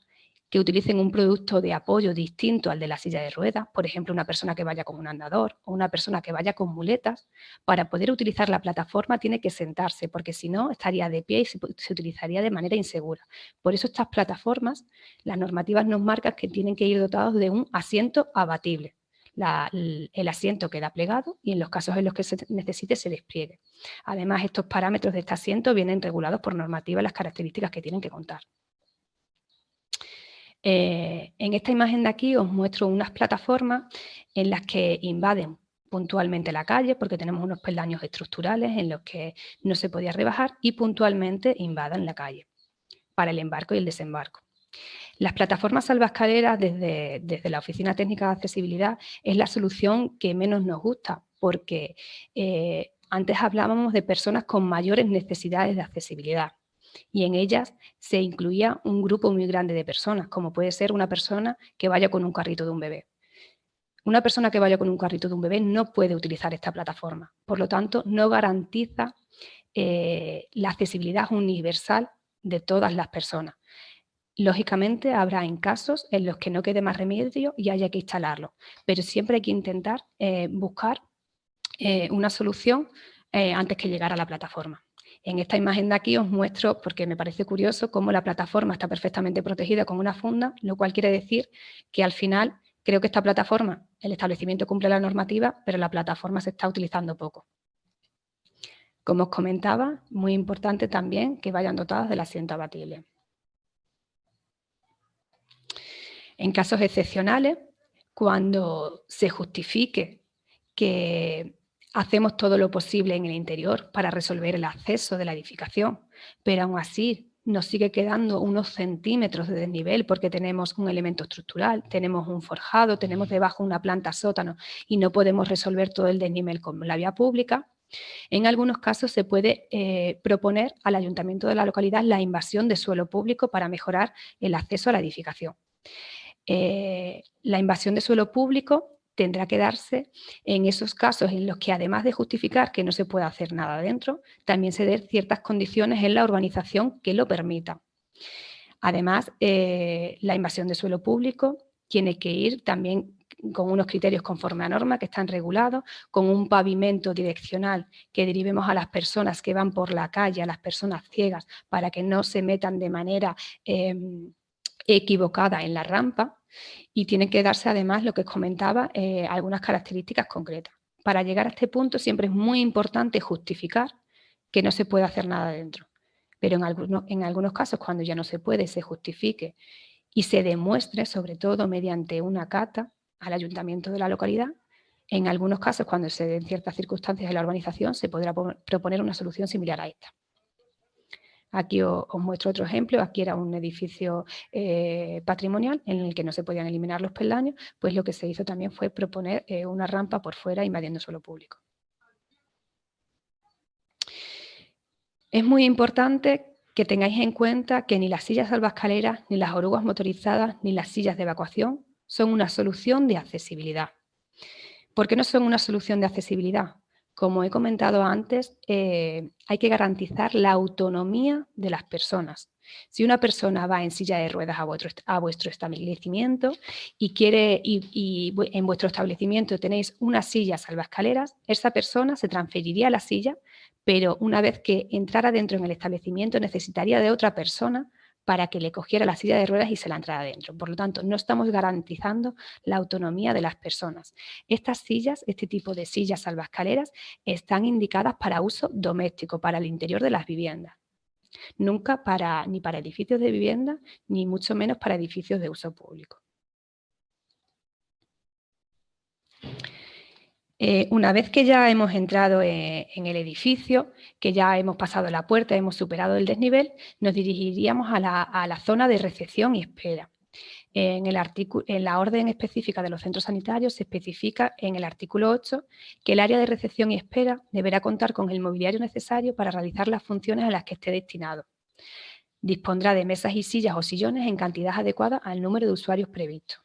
que utilicen un producto de apoyo distinto al de la silla de ruedas, por ejemplo, una persona que vaya con un andador o una persona que vaya con muletas, para poder utilizar la plataforma tiene que sentarse, porque si no estaría de pie y se utilizaría de manera insegura. Por eso estas plataformas, las normativas nos marcan que tienen que ir dotados de un asiento abatible. El asiento queda plegado y en los casos en los que se necesite se despliegue. Además, estos parámetros de este asiento vienen regulados por normativa las características que tienen que contar. En esta imagen de aquí os muestro unas plataformas en las que invaden puntualmente la calle, porque tenemos unos peldaños estructurales en los que no se podía rebajar, y puntualmente invadan la calle para el embarco y el desembarco. Las plataformas salvaescaleras desde la Oficina Técnica de Accesibilidad es la solución que menos nos gusta, porque antes hablábamos de personas con mayores necesidades de accesibilidad. Y en ellas se incluía un grupo muy grande de personas, como puede ser una persona que vaya con un carrito de un bebé. Una persona que vaya con un carrito de un bebé no puede utilizar esta plataforma, por lo tanto no garantiza la accesibilidad universal de todas las personas. Lógicamente habrá en casos en los que no quede más remedio y haya que instalarlo, pero siempre hay que intentar buscar una solución antes que llegar a la plataforma. En esta imagen de aquí os muestro, porque me parece curioso, cómo la plataforma está perfectamente protegida con una funda, lo cual quiere decir que al final creo que esta plataforma, el establecimiento cumple la normativa, pero la plataforma se está utilizando poco. Como os comentaba, muy importante también que vayan dotados del asiento abatible. En casos excepcionales, cuando se justifique que hacemos todo lo posible en el interior para resolver el acceso de la edificación, pero aún así nos sigue quedando unos centímetros de desnivel porque tenemos un elemento estructural, tenemos un forjado, tenemos debajo una planta sótano y no podemos resolver todo el desnivel con la vía pública. En algunos casos se puede proponer al ayuntamiento de la localidad la invasión de suelo público para mejorar el acceso a la edificación. La invasión de suelo público tendrá que darse en esos casos en los que, además de justificar que no se puede hacer nada dentro, también se den ciertas condiciones en la urbanización que lo permitan. Además, la invasión de suelo público tiene que ir también con unos criterios conforme a norma que están regulados, con un pavimento direccional que derivemos a las personas que van por la calle, a las personas ciegas, para que no se metan de manera equivocada en la rampa, y tiene que darse además, lo que os comentaba, algunas características concretas. Para llegar a este punto siempre es muy importante justificar que no se puede hacer nada dentro, pero en algunos casos, cuando ya no se puede, se justifique y se demuestre, sobre todo mediante una cata al ayuntamiento de la localidad. En algunos casos, cuando se den ciertas circunstancias en la urbanización, se podrá proponer una solución similar a esta. Aquí os muestro otro ejemplo. Aquí era un edificio patrimonial en el que no se podían eliminar los peldaños, pues lo que se hizo también fue proponer una rampa por fuera invadiendo suelo público. Es muy importante que tengáis en cuenta que ni las sillas salvaescaleras, ni las orugas motorizadas, ni las sillas de evacuación son una solución de accesibilidad. ¿Por qué no son una solución de accesibilidad? Como he comentado antes, hay que garantizar la autonomía de las personas. Si una persona va en silla de ruedas a vuestro establecimiento y en vuestro establecimiento tenéis una silla salvaescaleras, esa persona se transferiría a la silla, pero una vez que entrara dentro en el establecimiento necesitaría de otra persona para que le cogiera la silla de ruedas y se la entrara dentro. Por lo tanto, no estamos garantizando la autonomía de las personas. Estas sillas, este tipo de sillas salvaescaleras, están indicadas para uso doméstico, para el interior de las viviendas. Nunca ni para edificios de vivienda, ni mucho menos para edificios de uso público. Una vez que ya hemos entrado en el edificio, que ya hemos pasado la puerta, hemos superado el desnivel, nos dirigiríamos a la zona de recepción y espera. En la orden específica de los centros sanitarios se especifica en el artículo 8 que el área de recepción y espera deberá contar con el mobiliario necesario para realizar las funciones a las que esté destinado. Dispondrá de mesas y sillas o sillones en cantidad adecuada al número de usuarios previsto.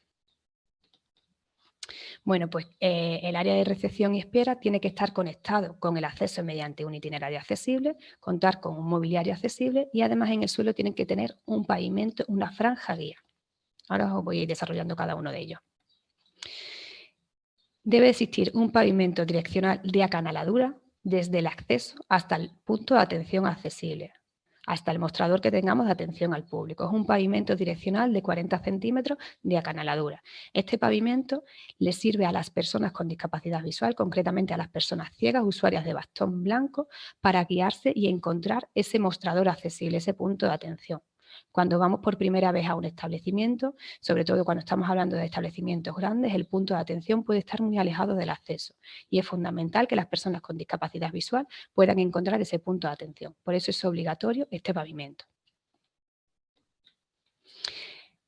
Bueno, pues el área de recepción y espera tiene que estar conectado con el acceso mediante un itinerario accesible, contar con un mobiliario accesible y además en el suelo tienen que tener un pavimento, una franja guía. Ahora os voy a ir desarrollando cada uno de ellos. Debe existir un pavimento direccional de acanaladura desde el acceso hasta el punto de atención accesible, hasta el mostrador que tengamos de atención al público. Es un pavimento direccional de 40 centímetros de acanaladura. Este pavimento le sirve a las personas con discapacidad visual, concretamente a las personas ciegas, usuarias de bastón blanco, para guiarse y encontrar ese mostrador accesible, ese punto de atención. Cuando vamos por primera vez a un establecimiento, sobre todo cuando estamos hablando de establecimientos grandes, el punto de atención puede estar muy alejado del acceso y es fundamental que las personas con discapacidad visual puedan encontrar ese punto de atención. Por eso es obligatorio este pavimento.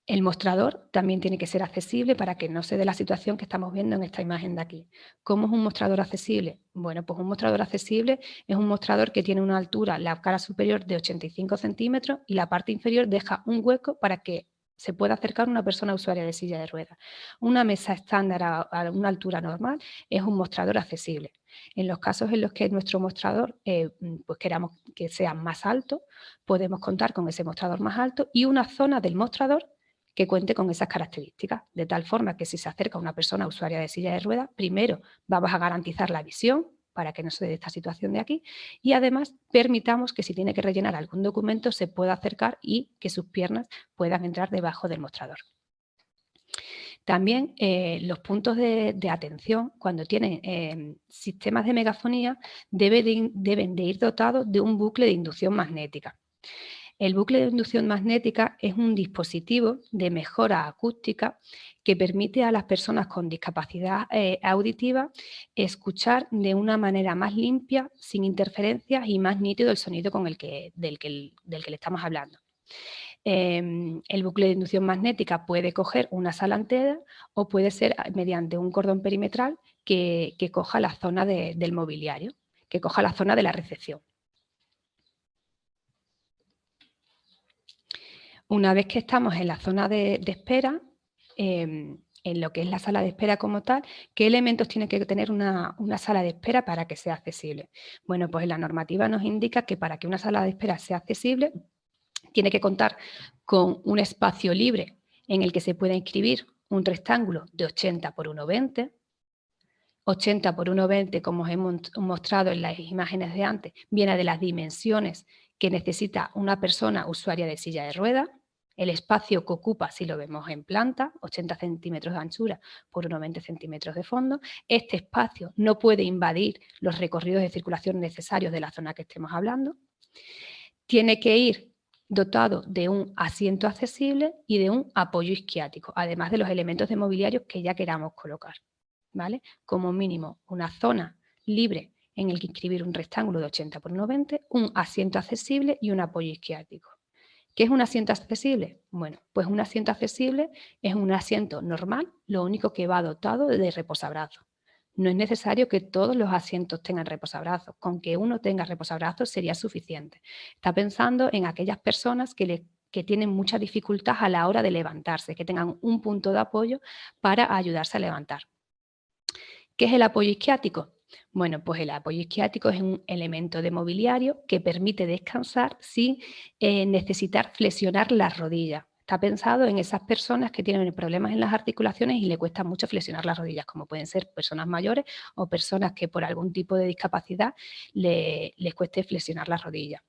El mostrador también tiene que ser accesible para que no se dé la situación que estamos viendo en esta imagen de aquí. ¿Cómo es un mostrador accesible? Bueno, pues un mostrador accesible es un mostrador que tiene una altura, la cara superior de 85 centímetros y la parte inferior deja un hueco para que se pueda acercar una persona usuaria de silla de ruedas. Una mesa estándar a una altura normal es un mostrador accesible. En los casos en los que nuestro mostrador pues queramos que sea más alto, podemos contar con ese mostrador más alto y una zona del mostrador que cuente con esas características, de tal forma que si se acerca una persona usuaria de silla de ruedas, primero vamos a garantizar la visión para que no se dé esta situación de aquí y además permitamos que si tiene que rellenar algún documento se pueda acercar y que sus piernas puedan entrar debajo del mostrador. También los puntos de atención, cuando tienen sistemas de megafonía, deben de ir dotados de un bucle de inducción magnética. El bucle de inducción magnética es un dispositivo de mejora acústica que permite a las personas con discapacidad auditiva escuchar de una manera más limpia, sin interferencias y más nítido el sonido del que le estamos hablando. El bucle de inducción magnética puede coger una sala entera o puede ser mediante un cordón perimetral que coja la zona del mobiliario, que coja la zona de la recepción. Una vez que estamos en la zona de espera, en lo que es la sala de espera como tal, ¿qué elementos tiene que tener una sala de espera para que sea accesible? Bueno, pues la normativa nos indica que para que una sala de espera sea accesible, tiene que contar con un espacio libre en el que se pueda inscribir un rectángulo de 80 por 1,20. 80 por 1,20, como os he mostrado en las imágenes de antes, viene de las dimensiones que necesita una persona usuaria de silla de ruedas. El espacio que ocupa, si lo vemos en planta, 80 centímetros de anchura por unos 20 centímetros de fondo. Este espacio no puede invadir los recorridos de circulación necesarios de la zona que estemos hablando. Tiene que ir dotado de un asiento accesible y de un apoyo isquiático, además de los elementos de mobiliario que ya queramos colocar, ¿vale? Como mínimo una zona libre en el que inscribir un rectángulo de 80 por 1,20, un asiento accesible y un apoyo isquiático. ¿Qué es un asiento accesible? Bueno, pues un asiento accesible es un asiento normal, lo único que va dotado de reposabrazos. No es necesario que todos los asientos tengan reposabrazos, con que uno tenga reposabrazos sería suficiente. Está pensando en aquellas personas que tienen mucha dificultad a la hora de levantarse, que tengan un punto de apoyo para ayudarse a levantar. ¿Qué es el apoyo isquiático? Bueno, pues el apoyo isquiático es un elemento de mobiliario que permite descansar sin necesitar flexionar las rodillas. Está pensado en esas personas que tienen problemas en las articulaciones y le cuesta mucho flexionar las rodillas, como pueden ser personas mayores o personas que por algún tipo de discapacidad les cueste flexionar las rodillas.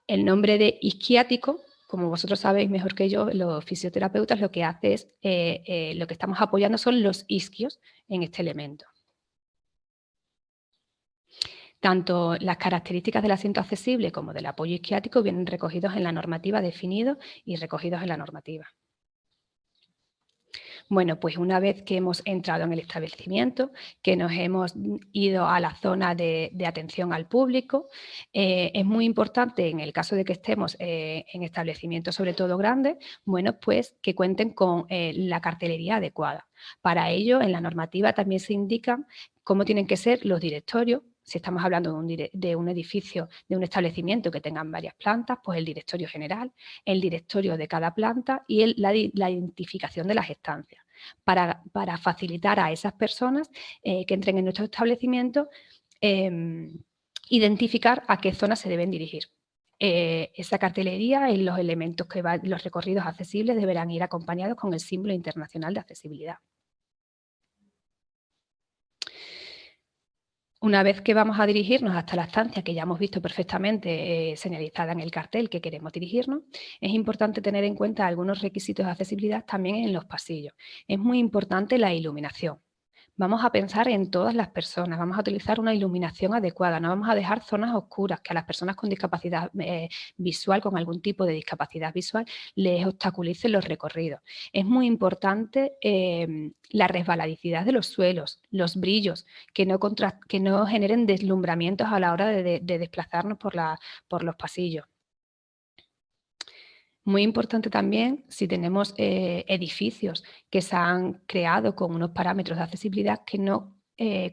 El nombre de isquiático, como vosotros sabéis mejor que yo, los fisioterapeutas lo que hace es, lo que estamos apoyando son los isquios en este elemento. Tanto las características del asiento accesible como del apoyo isquiático vienen recogidos en la normativa, definidos y recogidos en la normativa. Bueno, pues una vez que hemos entrado en el establecimiento, que nos hemos ido a la zona de atención al público, es muy importante, en el caso de que estemos en establecimientos sobre todo grandes, bueno, pues que cuenten con la cartelería adecuada. Para ello, en la normativa también se indican cómo tienen que ser los directorios. Si estamos hablando de un edificio, de un establecimiento que tengan varias plantas, pues el directorio general, el directorio de cada planta y la identificación de las estancias, para facilitar a esas personas que entren en nuestro establecimiento, identificar a qué zona se deben dirigir. Esa cartelería y los elementos los recorridos accesibles deberán ir acompañados con el símbolo internacional de accesibilidad. Una vez que vamos a dirigirnos hasta la estancia, que ya hemos visto perfectamente señalizada en el cartel que queremos dirigirnos, es importante tener en cuenta algunos requisitos de accesibilidad también en los pasillos. Es muy importante la iluminación. Vamos a pensar en todas las personas, vamos a utilizar una iluminación adecuada, no vamos a dejar zonas oscuras que a las personas con discapacidad visual, con algún tipo de discapacidad visual, les obstaculicen los recorridos. Es muy importante la resbaladicidad de los suelos, los brillos, que no generen deslumbramientos a la hora de desplazarnos por los pasillos. Muy importante también, si tenemos edificios que se han creado con unos parámetros de accesibilidad, que no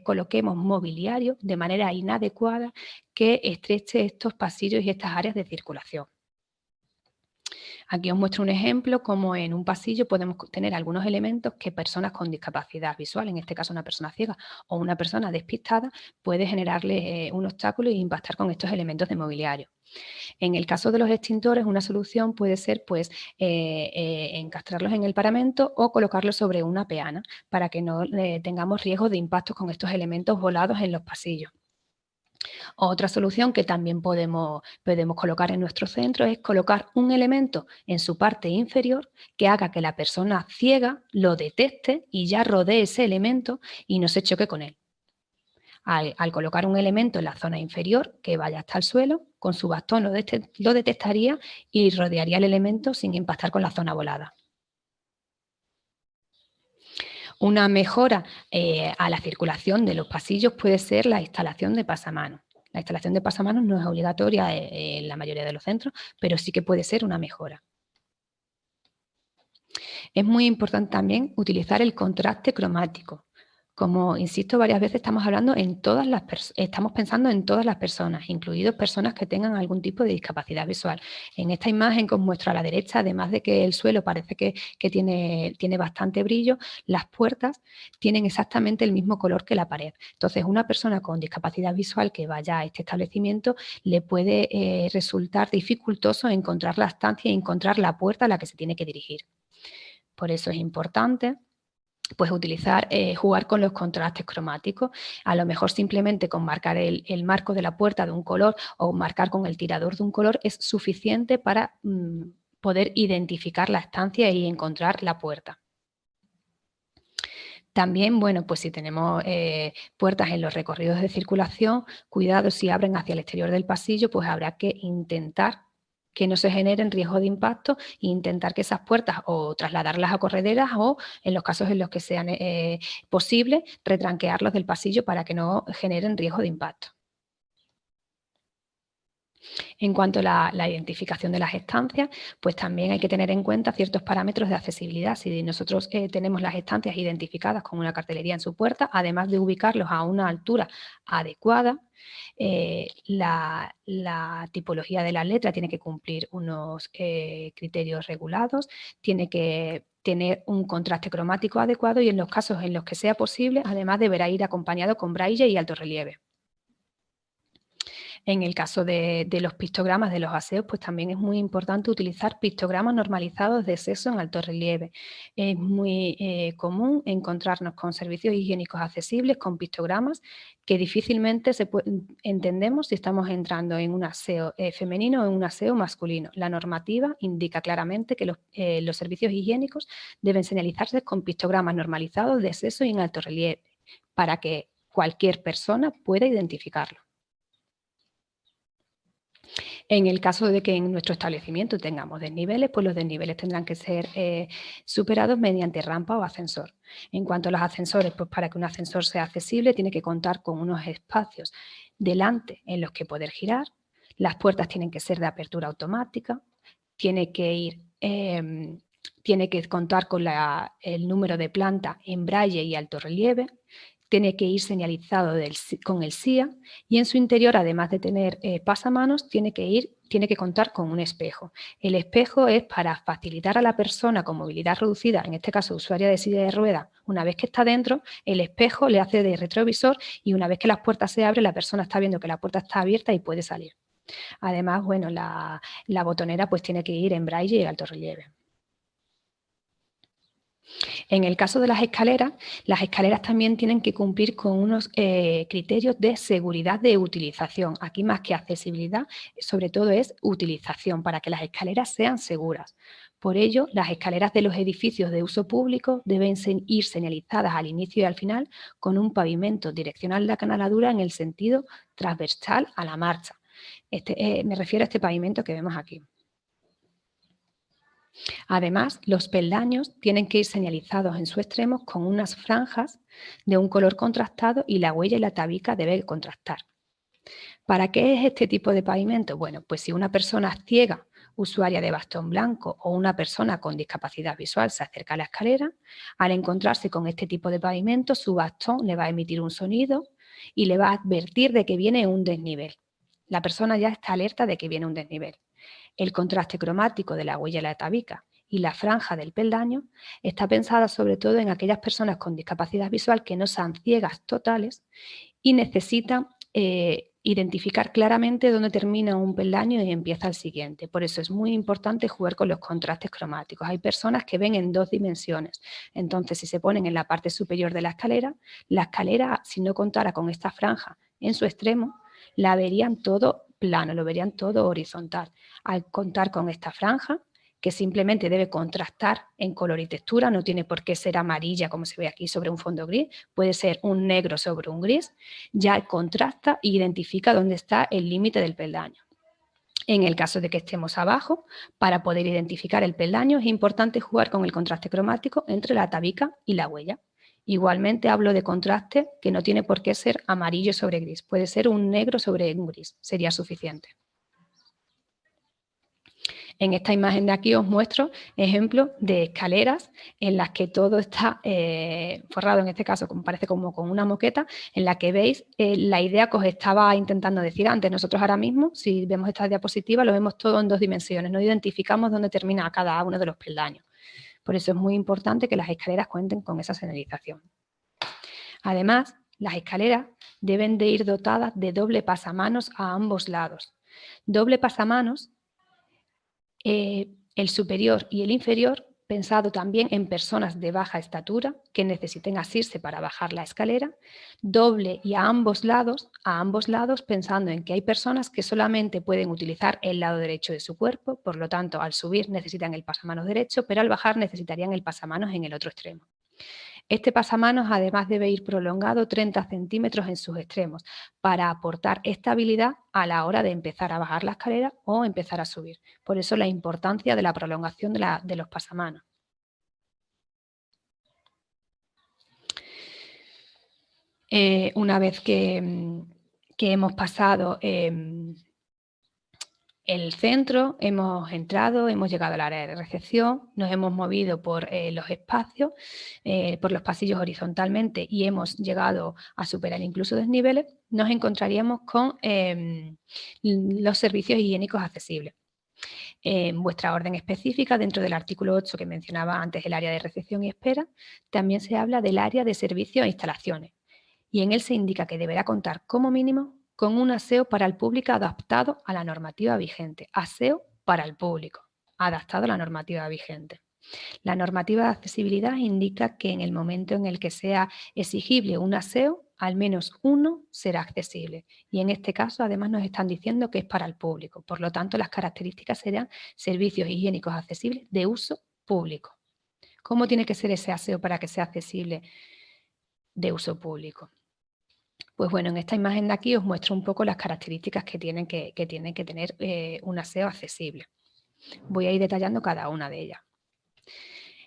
coloquemos mobiliario de manera inadecuada que estreche estos pasillos y estas áreas de circulación. Aquí os muestro un ejemplo, como en un pasillo podemos tener algunos elementos que personas con discapacidad visual, en este caso una persona ciega o una persona despistada, puede generarle un obstáculo e impactar con estos elementos de mobiliario. En el caso de los extintores, una solución puede ser pues, encastrarlos en el paramento o colocarlos sobre una peana para que no tengamos riesgo de impactos con estos elementos volados en los pasillos. Otra solución que también podemos colocar en nuestro centro es colocar un elemento en su parte inferior que haga que la persona ciega lo detecte y ya rodee ese elemento y no se choque con él. Al colocar un elemento en la zona inferior que vaya hasta el suelo, con su bastón lo detectaría y rodearía el elemento sin impactar con la zona volada. Una mejora a la circulación de los pasillos puede ser la instalación de pasamanos. La instalación de pasamanos no es obligatoria en la mayoría de los centros, pero sí que puede ser una mejora. Es muy importante también utilizar el contraste cromático. Como insisto varias veces, estamos hablando estamos pensando en todas las personas, incluidos personas que tengan algún tipo de discapacidad visual. En esta imagen que os muestro a la derecha, además de que el suelo parece que tiene bastante brillo, las puertas tienen exactamente el mismo color que la pared. Entonces, una persona con discapacidad visual que vaya a este establecimiento le puede resultar dificultoso encontrar la estancia y encontrar la puerta a la que se tiene que dirigir. Por eso es importante pues jugar con los contrastes cromáticos. A lo mejor simplemente con marcar el marco de la puerta de un color o marcar con el tirador de un color es suficiente para poder identificar la estancia y encontrar la puerta. También, bueno, pues si tenemos puertas en los recorridos de circulación, cuidado si abren hacia el exterior del pasillo, pues habrá que intentar que no se generen riesgo de impacto e intentar que esas puertas o trasladarlas a correderas o, en los casos en los que sean posible, retranquearlos del pasillo para que no generen riesgo de impacto. En cuanto a la identificación de las estancias, pues también hay que tener en cuenta ciertos parámetros de accesibilidad. Si nosotros tenemos las estancias identificadas con una cartelería en su puerta, además de ubicarlos a una altura adecuada, la tipología de la letra tiene que cumplir unos criterios regulados, tiene que tener un contraste cromático adecuado y en los casos en los que sea posible, además deberá ir acompañado con braille y alto relieve. En el caso de los pictogramas de los aseos, pues también es muy importante utilizar pictogramas normalizados de sexo en alto relieve. Es muy común encontrarnos con servicios higiénicos accesibles, con pictogramas que difícilmente entendemos si estamos entrando en un aseo femenino o en un aseo masculino. La normativa indica claramente que los servicios higiénicos deben señalizarse con pictogramas normalizados de sexo y en alto relieve, para que cualquier persona pueda identificarlo. En el caso de que en nuestro establecimiento tengamos desniveles, pues los desniveles tendrán que ser superados mediante rampa o ascensor. En cuanto a los ascensores, pues para que un ascensor sea accesible tiene que contar con unos espacios delante en los que poder girar, las puertas tienen que ser de apertura automática, tiene que contar con el número de planta en braille y alto relieve, tiene que ir señalizado con el SIA y en su interior, además de tener pasamanos, tiene que contar con un espejo. El espejo es para facilitar a la persona con movilidad reducida, en este caso usuaria de silla de ruedas, una vez que está dentro, el espejo le hace de retrovisor y una vez que las puertas se abren, la persona está viendo que la puerta está abierta y puede salir. Además, bueno, la botonera pues tiene que ir en braille y alto relieve. En el caso de las escaleras también tienen que cumplir con unos criterios de seguridad de utilización. Aquí más que accesibilidad, sobre todo es utilización para que las escaleras sean seguras. Por ello, las escaleras de los edificios de uso público deben ir señalizadas al inicio y al final con un pavimento direccional de acanaladura en el sentido transversal a la marcha. Me refiero a este pavimento que vemos aquí. Además, los peldaños tienen que ir señalizados en su extremo con unas franjas de un color contrastado y la huella y la tabica debe contrastar. ¿Para qué es este tipo de pavimento? Bueno, pues si una persona ciega, usuaria de bastón blanco o una persona con discapacidad visual se acerca a la escalera, al encontrarse con este tipo de pavimento, su bastón le va a emitir un sonido y le va a advertir de que viene un desnivel. La persona ya está alerta de que viene un desnivel. El contraste cromático de la huella y la tabica y la franja del peldaño está pensada sobre todo en aquellas personas con discapacidad visual que no sean ciegas totales y necesitan identificar claramente dónde termina un peldaño y empieza el siguiente. Por eso es muy importante jugar con los contrastes cromáticos. Hay personas que ven en 2 dimensiones. Entonces, si se ponen en la parte superior de la escalera, si no contara con esta franja en su extremo, la verían todo plano, lo verían todo horizontal. Al contar con esta franja, que simplemente debe contrastar en color y textura, no tiene por qué ser amarilla como se ve aquí sobre un fondo gris, puede ser un negro sobre un gris, ya contrasta e identifica dónde está el límite del peldaño. En el caso de que estemos abajo, para poder identificar el peldaño es importante jugar con el contraste cromático entre la tabica y la huella. Igualmente hablo de contraste que no tiene por qué ser amarillo sobre gris, puede ser un negro sobre un gris, sería suficiente. En esta imagen de aquí os muestro ejemplos de escaleras en las que todo está forrado, en este caso parece como con una moqueta, en la que veis la idea que os estaba intentando decir antes. Nosotros ahora mismo, si vemos esta diapositiva, lo vemos todo en 2 dimensiones, no identificamos dónde termina cada uno de los peldaños. Por eso es muy importante que las escaleras cuenten con esa señalización. Además, las escaleras deben de ir dotadas de doble pasamanos a ambos lados. Doble pasamanos, el superior y el inferior, pensado también en personas de baja estatura que necesiten asirse para bajar la escalera, doble y a ambos lados pensando en que hay personas que solamente pueden utilizar el lado derecho de su cuerpo, por lo tanto, al subir necesitan el pasamanos derecho, pero al bajar necesitarían el pasamanos en el otro extremo. Este pasamanos además debe ir prolongado 30 centímetros en sus extremos para aportar estabilidad a la hora de empezar a bajar la escalera o empezar a subir. Por eso la importancia de la prolongación de los pasamanos. Una vez que hemos pasado el centro, hemos entrado, hemos llegado al área de recepción, nos hemos movido por los espacios, por los pasillos horizontalmente y hemos llegado a superar incluso desniveles, nos encontraríamos con los servicios higiénicos accesibles. En vuestra orden específica, dentro del artículo 8 que mencionaba antes, el área de recepción y espera, también se habla del área de servicios e instalaciones y en él se indica que deberá contar como mínimo con un aseo para el público adaptado a la normativa vigente. Aseo para el público, adaptado a la normativa vigente. La normativa de accesibilidad indica que en el momento en el que sea exigible un aseo, al menos uno será accesible. Y en este caso, además, nos están diciendo que es para el público. Por lo tanto, las características serán servicios higiénicos accesibles de uso público. ¿Cómo tiene que ser ese aseo para que sea accesible de uso público? Pues bueno, en esta imagen de aquí os muestro un poco las características que tienen que tener un aseo accesible. Voy a ir detallando cada una de ellas.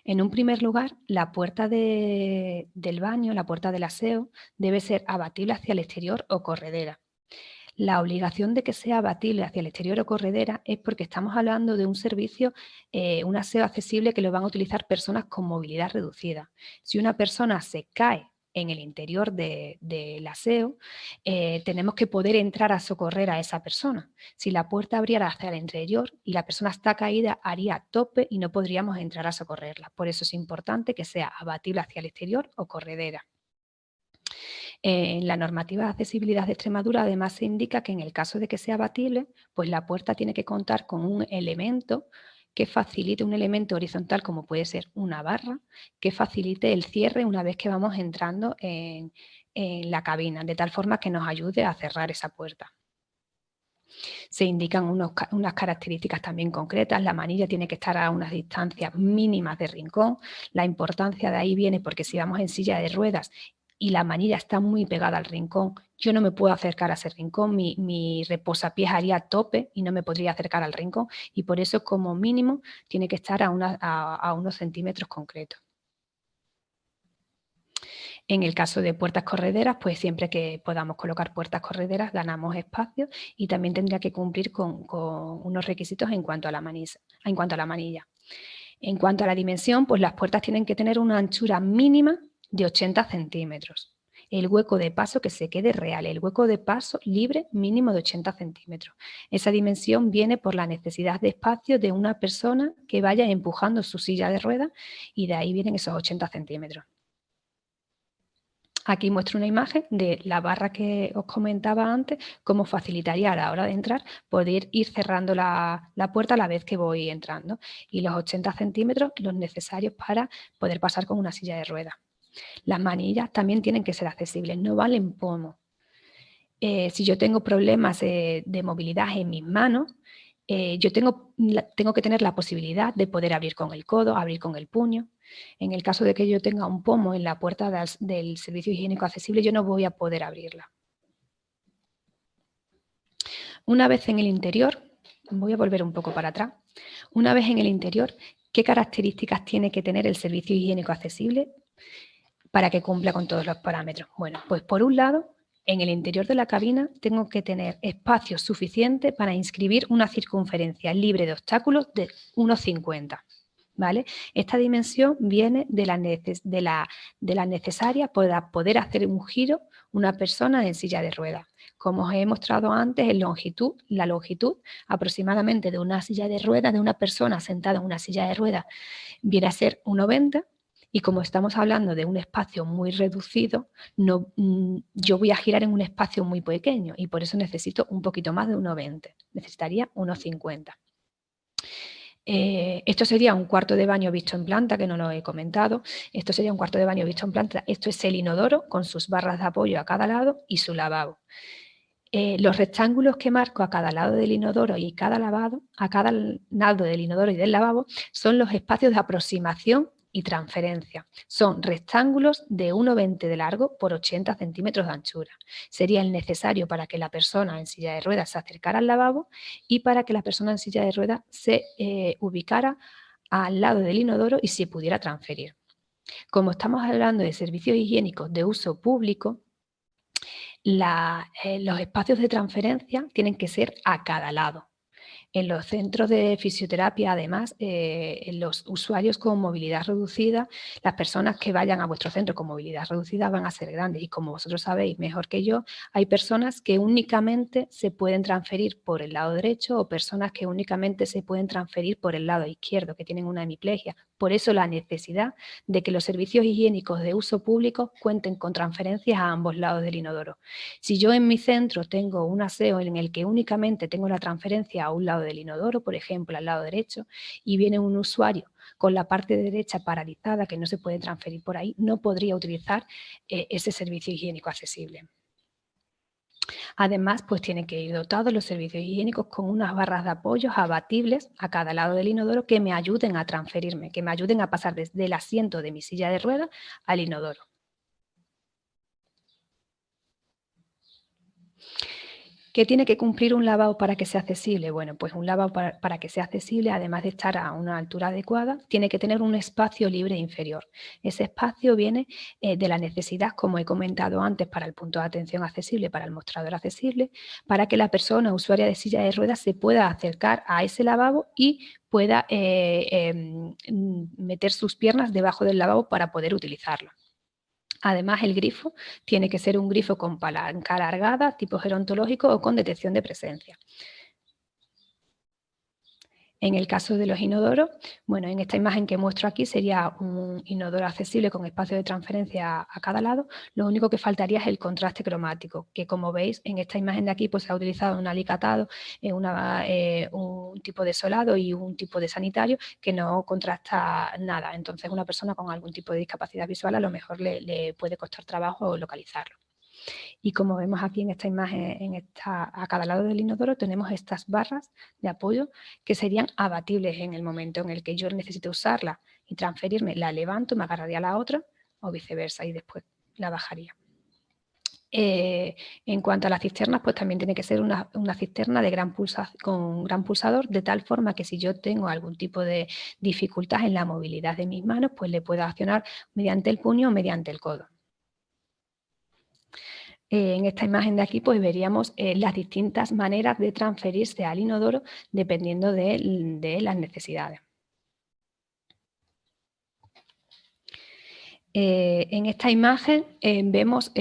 En un primer lugar, la puerta del baño, la puerta del aseo, debe ser abatible hacia el exterior o corredera. La obligación de que sea abatible hacia el exterior o corredera es porque estamos hablando de un servicio, un aseo accesible que lo van a utilizar personas con movilidad reducida. Si una persona se cae en el interior del aseo, tenemos que poder entrar a socorrer a esa persona. Si la puerta abriera hacia el interior y la persona está caída, haría tope y no podríamos entrar a socorrerla. Por eso es importante que sea abatible hacia el exterior o corredera. En la normativa de accesibilidad de Extremadura además se indica que en el caso de que sea abatible, pues la puerta tiene que contar con un elemento que facilite, un elemento horizontal como puede ser una barra, que facilite el cierre una vez que vamos entrando en la cabina, de tal forma que nos ayude a cerrar esa puerta. Se indican unas características también concretas. La manilla tiene que estar a unas distancias mínimas de rincón. La importancia de ahí viene porque si vamos en silla de ruedas y la manilla está muy pegada al rincón, yo no me puedo acercar a ese rincón, mi reposapiés haría tope y no me podría acercar al rincón y por eso como mínimo tiene que estar a unos centímetros concretos. En el caso de puertas correderas, pues siempre que podamos colocar puertas correderas ganamos espacio y también tendría que cumplir con unos requisitos en cuanto a la manilla. En cuanto a la dimensión, pues las puertas tienen que tener una anchura mínima de 80 centímetros. El hueco de paso que se quede real, el hueco de paso libre mínimo de 80 centímetros. Esa dimensión viene por la necesidad de espacio de una persona que vaya empujando su silla de ruedas y de ahí vienen esos 80 centímetros. Aquí muestro una imagen de la barra que os comentaba antes, cómo facilitaría a la hora de entrar poder ir cerrando la puerta a la vez que voy entrando. Y los 80 centímetros los necesarios para poder pasar con una silla de ruedas. Las manillas también tienen que ser accesibles, no valen pomo. Si yo tengo problemas de movilidad en mis manos, yo tengo que tener la posibilidad de poder abrir con el codo, abrir con el puño. En el caso de que yo tenga un pomo en la puerta del servicio higiénico accesible, yo no voy a poder abrirla. Una vez en el interior, voy a volver un poco para atrás. Una vez en el interior, ¿qué características tiene que tener el servicio higiénico accesible para que cumpla con todos los parámetros? Bueno, pues por un lado, En el interior de la cabina tengo que tener espacio suficiente para inscribir una circunferencia libre de obstáculos de 1,50. ¿Vale? Esta dimensión viene de la necesaria para poder hacer un giro una persona en silla de ruedas. Como os he mostrado antes, la longitud aproximadamente de una silla de ruedas, de una persona sentada en una silla de ruedas, viene a ser 1,90. Y como estamos hablando de un espacio muy reducido, yo voy a girar en un espacio muy pequeño y por eso necesito un poquito más de 1,20. Necesitaría 1,50. Esto sería un cuarto de baño visto en planta, que no lo he comentado. Esto sería un cuarto de baño visto en planta. Esto es el inodoro con sus barras de apoyo a cada lado y su lavabo. Los rectángulos que marco a cada lado del inodoro y a cada lado del inodoro y del lavabo son los espacios de aproximación y transferencia. Son rectángulos de 1,20 de largo por 80 centímetros de anchura. Sería el necesario para que la persona en silla de ruedas se acercara al lavabo y para que la persona en silla de ruedas se ubicara al lado del inodoro y se pudiera transferir. Como estamos hablando de servicios higiénicos de uso público, los espacios de transferencia tienen que ser a cada lado. En los centros de fisioterapia, además, los usuarios con movilidad reducida, las personas que vayan a vuestro centro con movilidad reducida van a ser grandes y como vosotros sabéis mejor que yo, hay personas que únicamente se pueden transferir por el lado derecho o personas que únicamente se pueden transferir por el lado izquierdo, que tienen una hemiplegia. Por eso la necesidad de que los servicios higiénicos de uso público cuenten con transferencias a ambos lados del inodoro. Si yo en mi centro tengo un aseo en el que únicamente tengo la transferencia a un lado del inodoro, por ejemplo, al lado derecho, y viene un usuario con la parte derecha paralizada que no se puede transferir por ahí, no podría utilizar ese servicio higiénico accesible. Además, pues tienen que ir dotados los servicios higiénicos con unas barras de apoyo abatibles a cada lado del inodoro que me ayuden a transferirme, que me ayuden a pasar desde el asiento de mi silla de ruedas al inodoro. ¿Qué tiene que cumplir un lavabo para que sea accesible? Bueno, pues un lavabo para que sea accesible, además de estar a una altura adecuada, tiene que tener un espacio libre inferior. Ese espacio viene de la necesidad, como he comentado antes, para el punto de atención accesible, para el mostrador accesible, para que la persona usuaria de silla de ruedas se pueda acercar a ese lavabo y pueda meter sus piernas debajo del lavabo para poder utilizarlo. Además, el grifo tiene que ser un grifo con palanca alargada, tipo gerontológico o con detección de presencia. En el caso de los inodoros, bueno, en esta imagen que muestro aquí sería un inodoro accesible con espacio de transferencia a cada lado. Lo único que faltaría es el contraste cromático, que como veis en esta imagen de aquí pues se ha utilizado un alicatado, un tipo de solado y un tipo de sanitario que no contrasta nada. Entonces una persona con algún tipo de discapacidad visual a lo mejor le puede costar trabajo localizarlo. Y como vemos aquí en esta imagen, a cada lado del inodoro tenemos estas barras de apoyo que serían abatibles en el momento en el que yo necesite usarla y transferirme, la levanto, me agarraría a la otra o viceversa y después la bajaría. En cuanto a las cisternas, pues también tiene que ser una cisterna con gran pulsador, de tal forma que si yo tengo algún tipo de dificultad en la movilidad de mis manos, pues le puedo accionar mediante el puño o mediante el codo. En esta imagen de aquí pues veríamos las distintas maneras de transferirse al inodoro dependiendo de las necesidades. En esta imagen os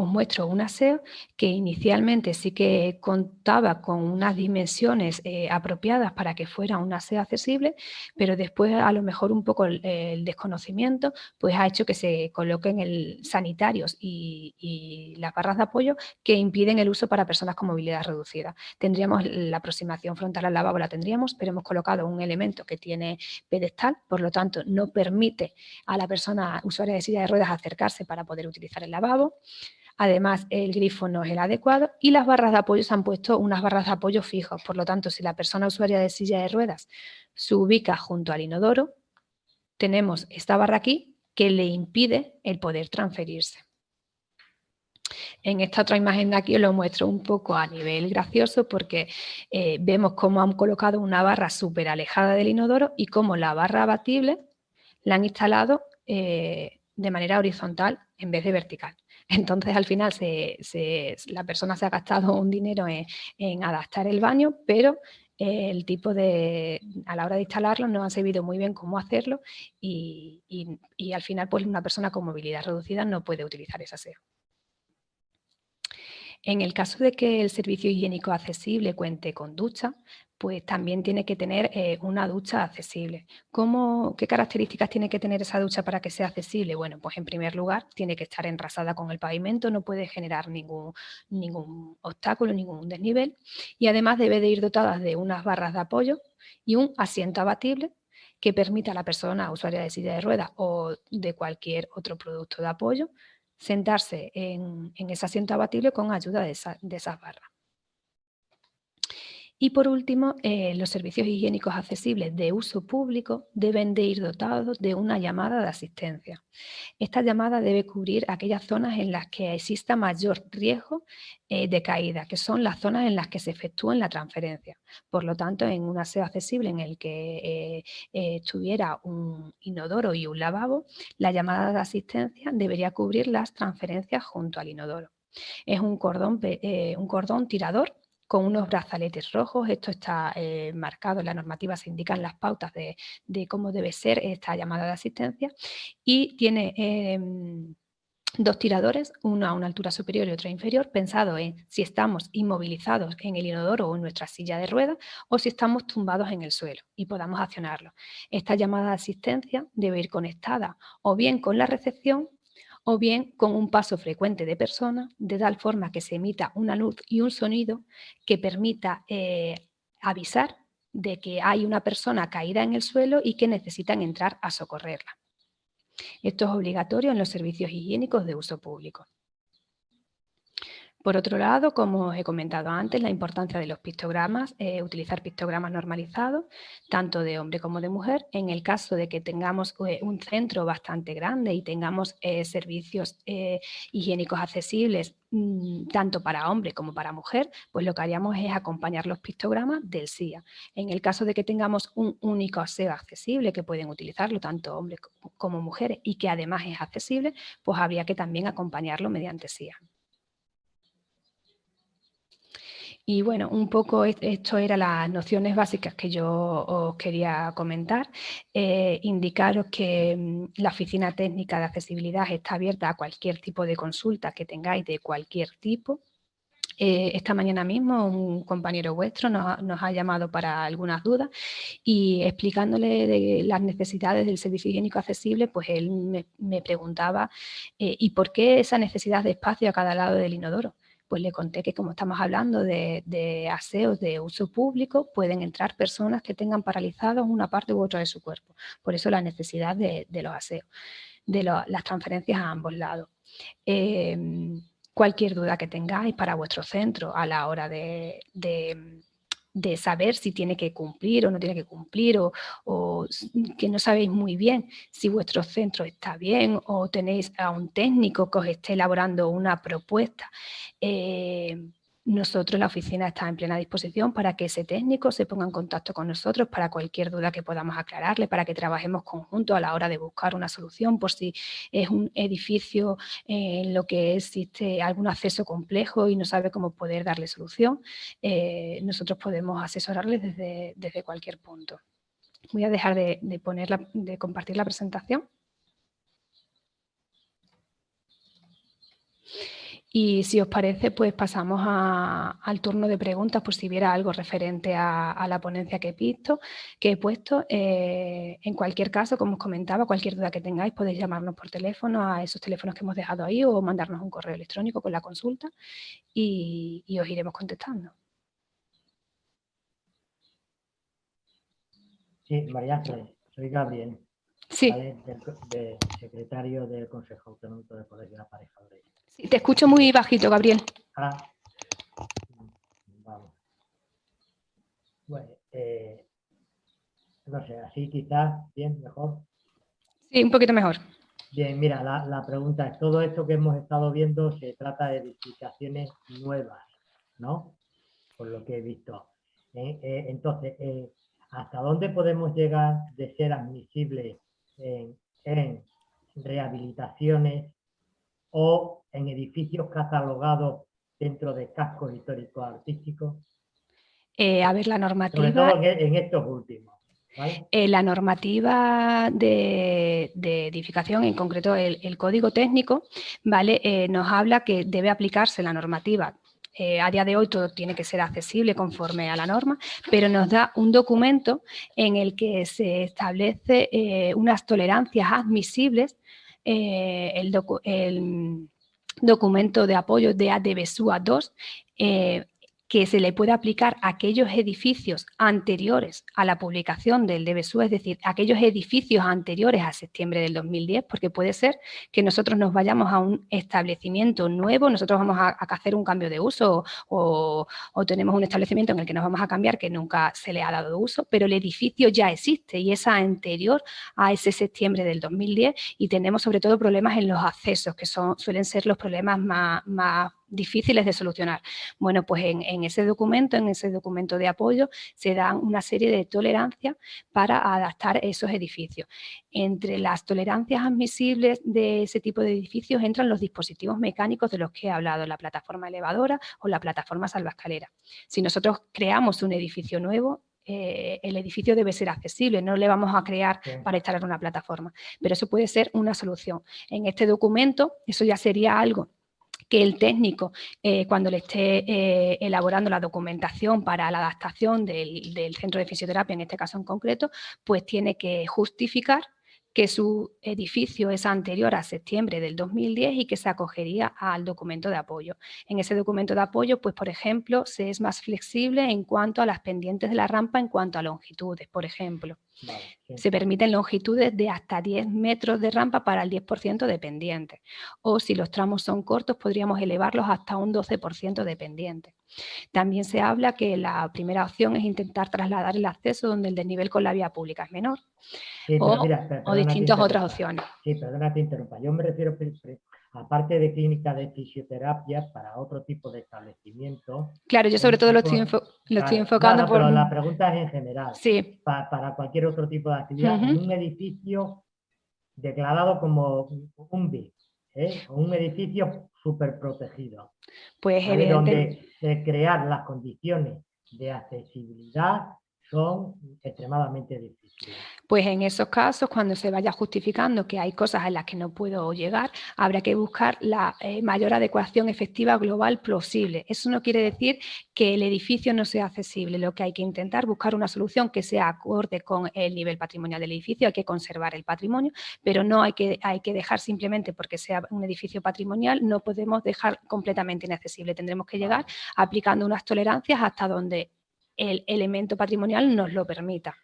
muestro un aseo que inicialmente sí que contaba con unas dimensiones apropiadas para que fuera un aseo accesible, pero después a lo mejor un poco el desconocimiento pues ha hecho que se coloquen sanitarios y las barras de apoyo que impiden el uso para personas con movilidad reducida. Tendríamos la aproximación frontal al lavabo, la tendríamos, pero hemos colocado un elemento que tiene pedestal, por lo tanto no permite a la persona usuaria de silla de ruedas acercarse para poder utilizar el lavabo. Además, el grifo no es el adecuado y las barras de apoyo se han puesto unas barras de apoyo fijas. Por lo tanto, si la persona usuaria de silla de ruedas se ubica junto al inodoro, tenemos esta barra aquí que le impide el poder transferirse. En esta otra imagen de aquí os lo muestro un poco a nivel gracioso porque vemos cómo han colocado una barra súper alejada del inodoro y cómo la barra abatible la han instalado de manera horizontal en vez de vertical. Entonces, al final, la persona se ha gastado un dinero en adaptar el baño, pero el tipo a la hora de instalarlo no ha sabido muy bien cómo hacerlo y al final, pues una persona con movilidad reducida no puede utilizar ese aseo. En el caso de que el servicio higiénico accesible cuente con ducha, pues también tiene que tener una ducha accesible. ¿Qué características tiene que tener esa ducha para que sea accesible? Bueno, pues en primer lugar tiene que estar enrasada con el pavimento, no puede generar ningún obstáculo, ningún desnivel, y además debe de ir dotada de unas barras de apoyo y un asiento abatible que permita a la persona usuaria de silla de ruedas o de cualquier otro producto de apoyo sentarse en ese asiento abatible con ayuda de esas barras. Y por último, los servicios higiénicos accesibles de uso público deben de ir dotados de una llamada de asistencia. Esta llamada debe cubrir aquellas zonas en las que exista mayor riesgo de caída, que son las zonas en las que se efectúa la transferencia. Por lo tanto, en un aseo accesible en el que estuviera un inodoro y un lavabo, la llamada de asistencia debería cubrir las transferencias junto al inodoro. Es un cordón tirador con unos brazaletes rojos. Esto está marcado en la normativa, se indican las pautas de cómo debe ser esta llamada de asistencia, y tiene dos tiradores, uno a una altura superior y otro inferior, pensado en si estamos inmovilizados en el inodoro o en nuestra silla de ruedas o si estamos tumbados en el suelo y podamos accionarlo. Esta llamada de asistencia debe ir conectada o bien con la recepción o bien con un paso frecuente de personas, de tal forma que se emita una luz y un sonido que permita avisar de que hay una persona caída en el suelo y que necesitan entrar a socorrerla. Esto es obligatorio en los servicios higiénicos de uso público. Por otro lado, como os he comentado antes, la importancia de los pictogramas, utilizar pictogramas normalizados, tanto de hombre como de mujer. En el caso de que tengamos un centro bastante grande y tengamos servicios higiénicos accesibles, tanto para hombre como para mujer, pues lo que haríamos es acompañar los pictogramas del SIA. En el caso de que tengamos un único aseo accesible, que pueden utilizarlo tanto hombres como mujeres y que además es accesible, pues habría que también acompañarlo mediante SIA. Y bueno, un poco esto eran las nociones básicas que yo os quería comentar. Indicaros que la Oficina Técnica de Accesibilidad está abierta a cualquier tipo de consulta que tengáis de cualquier tipo. Esta mañana mismo un compañero vuestro nos ha llamado para algunas dudas y explicándole de las necesidades del servicio higiénico accesible, pues él me preguntaba ¿y por qué esa necesidad de espacio a cada lado del inodoro? Pues le conté que como estamos hablando de aseos de uso público, pueden entrar personas que tengan paralizados una parte u otra de su cuerpo. Por eso la necesidad de los aseos, de las transferencias a ambos lados. Cualquier duda que tengáis para vuestro centro a la hora de saber si tiene que cumplir o no tiene que cumplir, o que no sabéis muy bien si vuestro centro está bien o tenéis a un técnico que os esté elaborando una propuesta. Nosotros, la oficina, está en plena disposición para que ese técnico se ponga en contacto con nosotros para cualquier duda que podamos aclararle, para que trabajemos conjuntos a la hora de buscar una solución por si es un edificio en lo que existe algún acceso complejo y no sabe cómo poder darle solución. Nosotros podemos asesorarles desde cualquier punto. Voy a dejar de compartir la presentación. Y si os parece, pues pasamos al turno de preguntas por si hubiera algo referente a la ponencia que he puesto. En cualquier caso, como os comentaba, cualquier duda que tengáis podéis llamarnos por teléfono a esos teléfonos que hemos dejado ahí o mandarnos un correo electrónico con la consulta y os iremos contestando. Sí, María Ángeles, soy Gabriel, Sí. ¿vale? De secretario del Consejo Autonómico de Colegio de Aparejadores. Sí, te escucho muy bajito, Gabriel. Vamos. Bueno, no sé, así quizás, bien, mejor. Sí, un poquito mejor. Bien, mira, la pregunta es, todo esto que hemos estado viendo se trata de edificaciones nuevas, ¿no? Por lo que he visto. Entonces, ¿hasta dónde podemos llegar de ser admisibles en rehabilitaciones o en edificios catalogados dentro de cascos históricos artísticos? A ver, la Sobre normativa... todo en estos últimos, ¿vale? La normativa de edificación, en concreto el código técnico, ¿vale? Nos habla que debe aplicarse la normativa. A día de hoy todo tiene que ser accesible conforme a la norma, pero nos da un documento en el que se establece unas tolerancias admisibles, el documento de apoyo de ADBSUA 2, que se le puede aplicar a aquellos edificios anteriores a la publicación del DBSUA, es decir, aquellos edificios anteriores a septiembre del 2010, porque puede ser que nosotros nos vayamos a un establecimiento nuevo, nosotros vamos a hacer un cambio de uso o tenemos un establecimiento en el que nos vamos a cambiar que nunca se le ha dado uso, pero el edificio ya existe y es anterior a ese septiembre del 2010 y tenemos sobre todo problemas en los accesos, que suelen ser los problemas más difíciles de solucionar. Bueno, pues en ese documento de apoyo, se dan una serie de tolerancias para adaptar esos edificios. Entre las tolerancias admisibles de ese tipo de edificios entran los dispositivos mecánicos de los que he hablado, la plataforma elevadora o la plataforma salvaescalera. Si nosotros creamos un edificio nuevo, el edificio debe ser accesible, no le vamos a crear para instalar una plataforma, pero eso puede ser una solución. En este documento, eso ya sería algo que el técnico, cuando le esté elaborando la documentación para la adaptación del centro de fisioterapia, en este caso en concreto, pues tiene que justificar que su edificio es anterior a septiembre del 2010 y que se acogería al documento de apoyo. En ese documento de apoyo, pues por ejemplo, se es más flexible en cuanto a las pendientes de la rampa, en cuanto a longitudes, por ejemplo. Vale, sí. Se permiten longitudes de hasta 10 metros de rampa para el 10% de pendientes. O si los tramos son cortos, podríamos elevarlos hasta un 12% de pendientes. También se habla que la primera opción es intentar trasladar el acceso donde el desnivel con la vía pública es menor. Sí, o distintas otras opciones. Sí, perdona, te interrumpa. Yo me refiero, aparte de clínica de fisioterapia, para otro tipo de establecimiento. Claro, yo sobre todo lo estoy enfocando por... Pero la pregunta es en general. Sí. Para cualquier otro tipo de actividad, en un edificio declarado como un BIC, o un edificio súper protegido. Pues ¿vale? Donde crear las condiciones de accesibilidad son extremadamente difíciles. Pues en esos casos, cuando se vaya justificando que hay cosas en las que no puedo llegar, habrá que buscar la mayor adecuación efectiva global posible. Eso no quiere decir que el edificio no sea accesible. Lo que hay que intentar buscar una solución que sea acorde con el nivel patrimonial del edificio. Hay que conservar el patrimonio, pero no hay que dejar simplemente porque sea un edificio patrimonial, no podemos dejar completamente inaccesible. Tendremos que llegar aplicando unas tolerancias hasta donde el elemento patrimonial nos lo permita.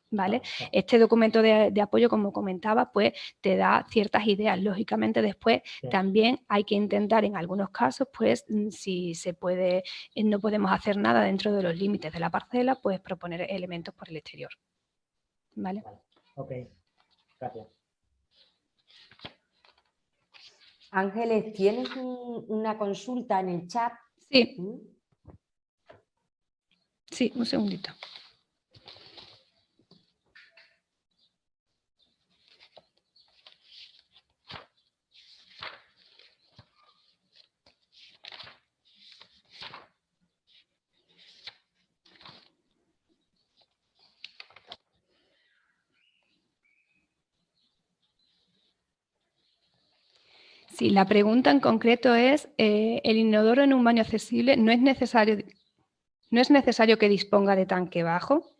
¿Vale? Este documento de apoyo, como comentaba, pues te da ciertas ideas. Lógicamente después también hay que intentar en algunos casos, pues si se puede, no podemos hacer nada dentro de los límites de la parcela, pues proponer elementos por el exterior. ¿Vale? Ok, gracias. Ángeles, ¿tienes una consulta en el chat? Sí. Sí, un segundito. Sí, la pregunta en concreto es, ¿el inodoro en un baño accesible no es necesario que disponga de tanque bajo?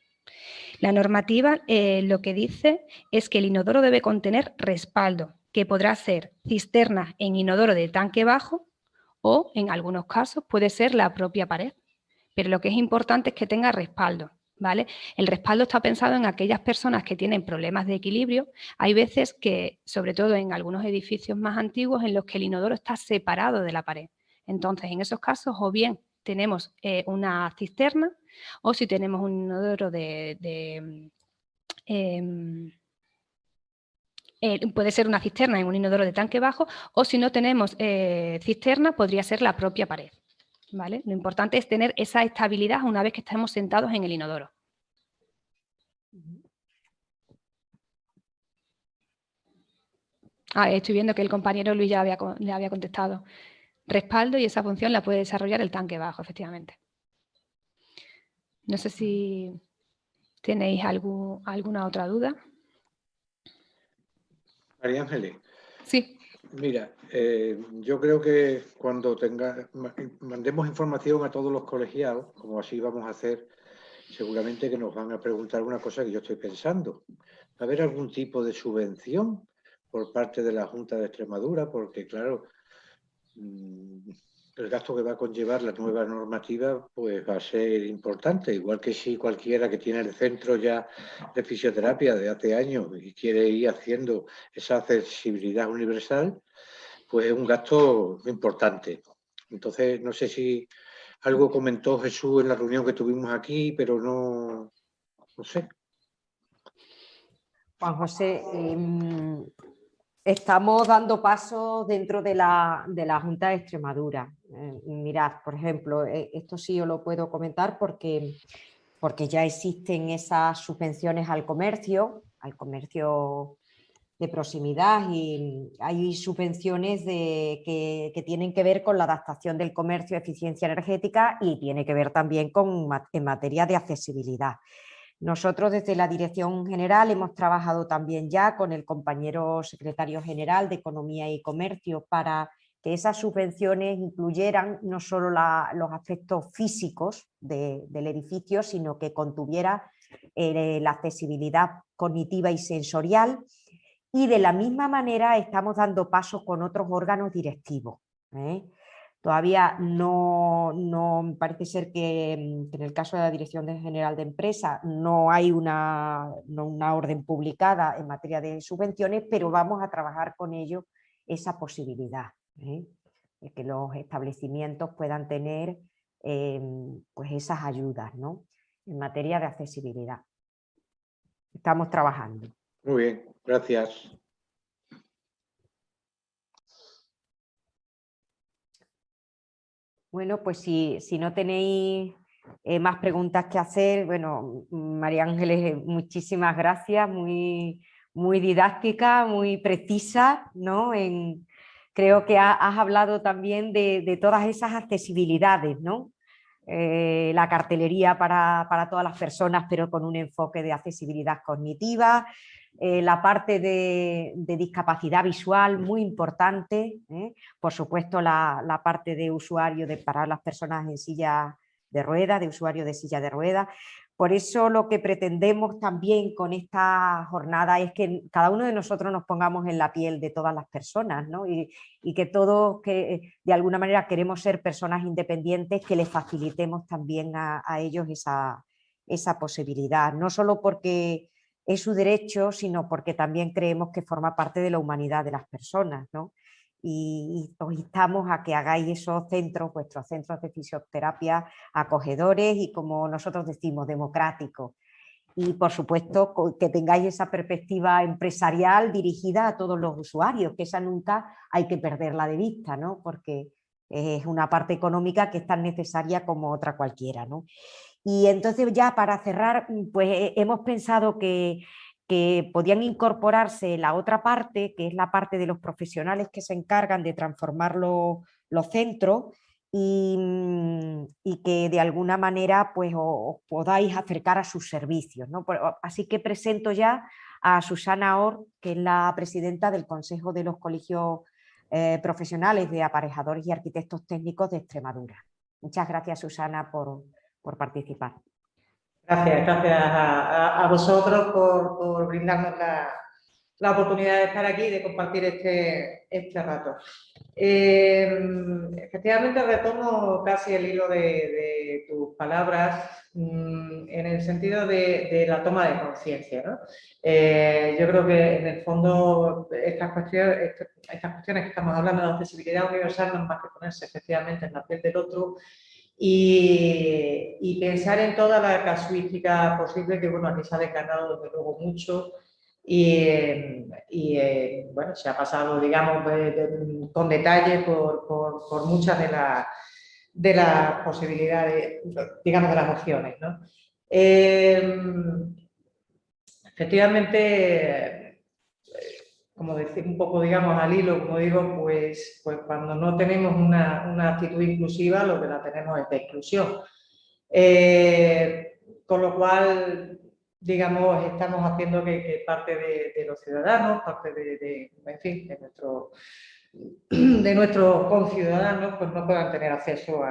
La normativa lo que dice es que el inodoro debe contener respaldo, que podrá ser cisterna en inodoro de tanque bajo o, en algunos casos, puede ser la propia pared. Pero lo que es importante es que tenga respaldo. ¿Vale? El respaldo está pensado en aquellas personas que tienen problemas de equilibrio. Hay veces que, sobre todo en algunos edificios más antiguos, en los que el inodoro está separado de la pared. Entonces, en esos casos, o bien tenemos una cisterna, o si tenemos un inodoro puede ser una cisterna en un inodoro de tanque bajo, o si no tenemos cisterna, podría ser la propia pared. ¿Vale? Lo importante es tener esa estabilidad una vez que estemos sentados en el inodoro. Estoy viendo que el compañero Luis ya le había contestado. Respaldo, y esa función la puede desarrollar el tanque bajo, efectivamente. No sé si tenéis alguna otra duda. María Ángeles. Sí. Mira, yo creo que cuando mandemos información a todos los colegiados, como así vamos a hacer, seguramente que nos van a preguntar una cosa que yo estoy pensando. ¿Va a haber algún tipo de subvención por parte de la Junta de Extremadura? Porque, claro, el gasto que va a conllevar la nueva normativa pues va a ser importante, igual que si cualquiera que tiene el centro ya de fisioterapia de hace años y quiere ir haciendo esa accesibilidad universal, pues es un gasto importante. Entonces, no sé si algo comentó Jesús en la reunión que tuvimos aquí, pero no sé. Juan José, estamos dando pasos dentro de la Junta de Extremadura. Mirad, por ejemplo, esto sí os lo puedo comentar porque ya existen esas subvenciones al comercio de proximidad, y hay subvenciones que tienen que ver con la adaptación del comercio a eficiencia energética y tiene que ver también en materia de accesibilidad. Nosotros desde la Dirección General hemos trabajado también ya con el compañero secretario general de Economía y Comercio para que esas subvenciones incluyeran no solo los aspectos físicos del edificio, sino que contuviera la accesibilidad cognitiva y sensorial. Y de la misma manera estamos dando pasos con otros órganos directivos. Todavía no parece ser que en el caso de la Dirección General de Empresa no hay una orden publicada en materia de subvenciones, pero vamos a trabajar con ello esa posibilidad, de que los establecimientos puedan tener pues esas ayudas, ¿no?, en materia de accesibilidad. Estamos trabajando. Muy bien, gracias. Bueno, pues si no tenéis más preguntas que hacer, bueno, María Ángeles, muchísimas gracias, muy didáctica, muy precisa, ¿no? Creo que has hablado también de todas esas accesibilidades, ¿no? La cartelería para todas las personas, pero con un enfoque de accesibilidad cognitiva, la parte de discapacidad visual, muy importante, por supuesto la parte de usuario para las personas en silla de ruedas, de usuario de silla de ruedas. Por eso lo que pretendemos también con esta jornada es que cada uno de nosotros nos pongamos en la piel de todas las personas, ¿no? Y que todos, que de alguna manera queremos ser personas independientes, que les facilitemos también a ellos esa posibilidad, no solo porque es su derecho, sino porque también creemos que forma parte de la humanidad de las personas, ¿no? Y os instamos a que hagáis esos centros, vuestros centros de fisioterapia acogedores y, como nosotros decimos, democráticos. Y por supuesto que tengáis esa perspectiva empresarial dirigida a todos los usuarios, que esa nunca hay que perderla de vista, ¿no? Porque es una parte económica que es tan necesaria como otra cualquiera, ¿no? Y entonces, ya para cerrar, pues hemos pensado que podían incorporarse la otra parte, que es la parte de los profesionales que se encargan de transformar los centros, y que de alguna manera pues os podáis acercar a sus servicios, ¿no? Así que presento ya a Susana Or, que es la presidenta del Consejo de los Colegios Profesionales de Aparejadores y Arquitectos Técnicos de Extremadura. Muchas gracias, Susana, por participar. Gracias a vosotros por brindarnos la oportunidad de estar aquí y de compartir este rato. Efectivamente, retomo casi el hilo de tus palabras en el sentido de la toma de conciencia, ¿no? Yo creo que en el fondo estas cuestiones que estamos hablando de accesibilidad universal no es más que ponerse efectivamente en la piel del otro y pensar en toda la casuística posible, que bueno, aquí se ha descargado desde luego mucho. Bueno, se ha pasado, digamos, con detalle por muchas de las posibilidades, digamos, de las opciones, ¿no? Efectivamente, como decir, un poco, digamos, al hilo, como digo, pues cuando no tenemos una actitud inclusiva, lo que la tenemos es de exclusión. Con lo cual, digamos, estamos haciendo que parte de los ciudadanos, parte en fin, de nuestros conciudadanos, pues no puedan tener acceso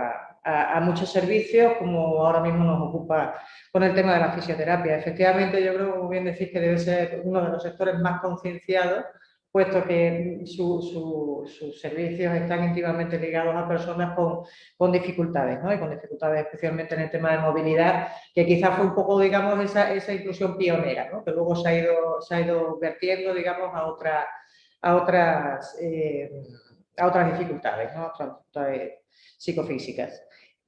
a muchos servicios, como ahora mismo nos ocupa con el tema de la fisioterapia. Efectivamente, yo creo, como bien decís, que debe ser uno de los sectores más concienciados, puesto que sus servicios están íntimamente ligados a personas con dificultades, ¿no? Y con dificultades especialmente en el tema de movilidad, que quizás fue un poco, digamos, esa inclusión pionera, ¿no? Que luego se ha ido vertiendo, digamos, a otras dificultades, ¿no? Otras dificultades psicofísicas.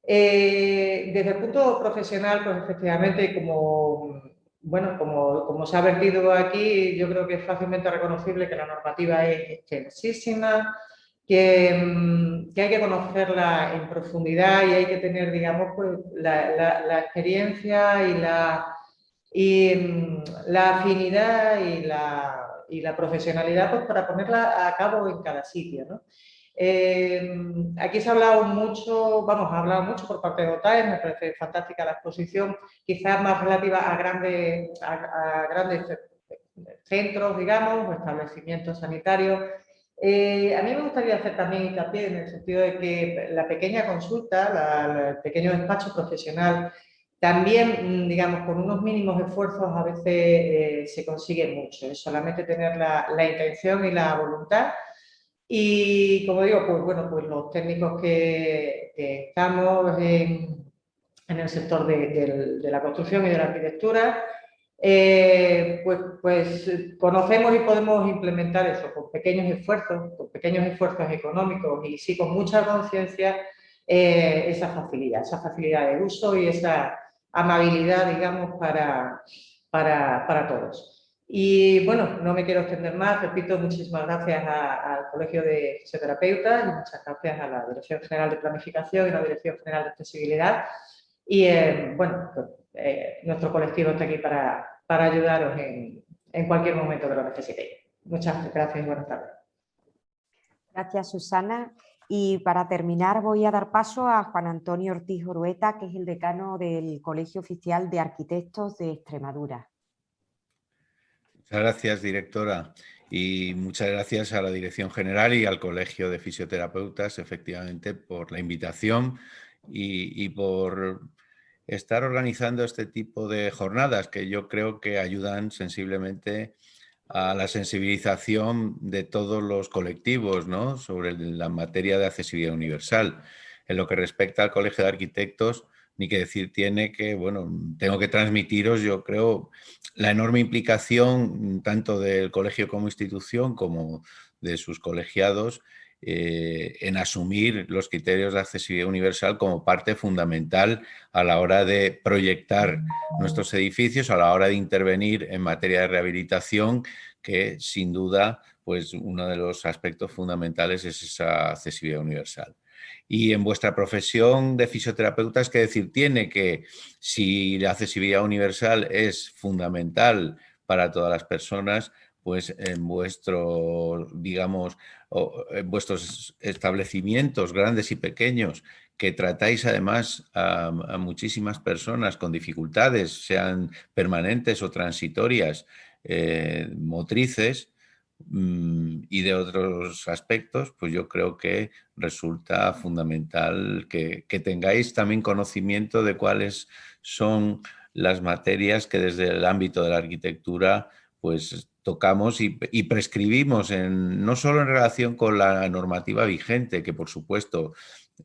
Desde el punto profesional, pues efectivamente, como se ha vertido aquí, yo creo que es fácilmente reconocible que la normativa es extensísima, que hay que conocerla en profundidad y hay que tener, digamos, pues, la experiencia y la afinidad y la profesionalidad, pues, para ponerla a cabo en cada sitio, ¿no? Aquí se ha hablado mucho, ha hablado mucho por parte de OTAE, me parece fantástica la exposición, quizás más relativa a grandes centros, digamos, o establecimientos sanitarios. A mí me gustaría hacer también hincapié en el sentido de que la pequeña consulta, el pequeño despacho profesional, también, digamos, con unos mínimos esfuerzos a veces se consigue mucho. Es solamente tener la intención y la voluntad. Y como digo, pues bueno, pues los técnicos que estamos en el sector de la construcción y de la arquitectura, pues conocemos y podemos implementar eso con pequeños esfuerzos económicos y sí con mucha conciencia, esa facilidad de uso y esa amabilidad, digamos, para todos. Y bueno, no me quiero extender más, repito, muchísimas gracias al Colegio de Fisioterapeutas y muchas gracias a la Dirección General de Planificación y la Dirección General de Accesibilidad. Y bueno, pues, nuestro colectivo está aquí para ayudaros en cualquier momento que lo necesitéis. Muchas gracias y buenas tardes. Gracias, Susana. Y para terminar voy a dar paso a Juan Antonio Ortiz Orueta, que es el decano del Colegio Oficial de Arquitectos de Extremadura. Muchas gracias, directora, y muchas gracias a la Dirección General y al Colegio de Fisioterapeutas, efectivamente, por la invitación y por estar organizando este tipo de jornadas que yo creo que ayudan sensiblemente a la sensibilización de todos los colectivos, ¿no?, sobre la materia de accesibilidad universal. En lo que respecta al Colegio de Arquitectos, ni que decir tiene que, bueno, tengo que transmitiros, yo creo, la enorme implicación tanto del colegio como institución como de sus colegiados en asumir los criterios de accesibilidad universal como parte fundamental a la hora de proyectar nuestros edificios, a la hora de intervenir en materia de rehabilitación, que sin duda, pues uno de los aspectos fundamentales es esa accesibilidad universal. Y en vuestra profesión de fisioterapeutas, ¿qué decir tiene? Que si la accesibilidad universal es fundamental para todas las personas, pues en digamos, en vuestros establecimientos grandes y pequeños, que tratáis además a muchísimas personas con dificultades, sean permanentes o transitorias, motrices, y de otros aspectos, pues yo creo que resulta fundamental que tengáis también conocimiento de cuáles son las materias que desde el ámbito de la arquitectura pues tocamos y prescribimos, no solo en relación con la normativa vigente, que por supuesto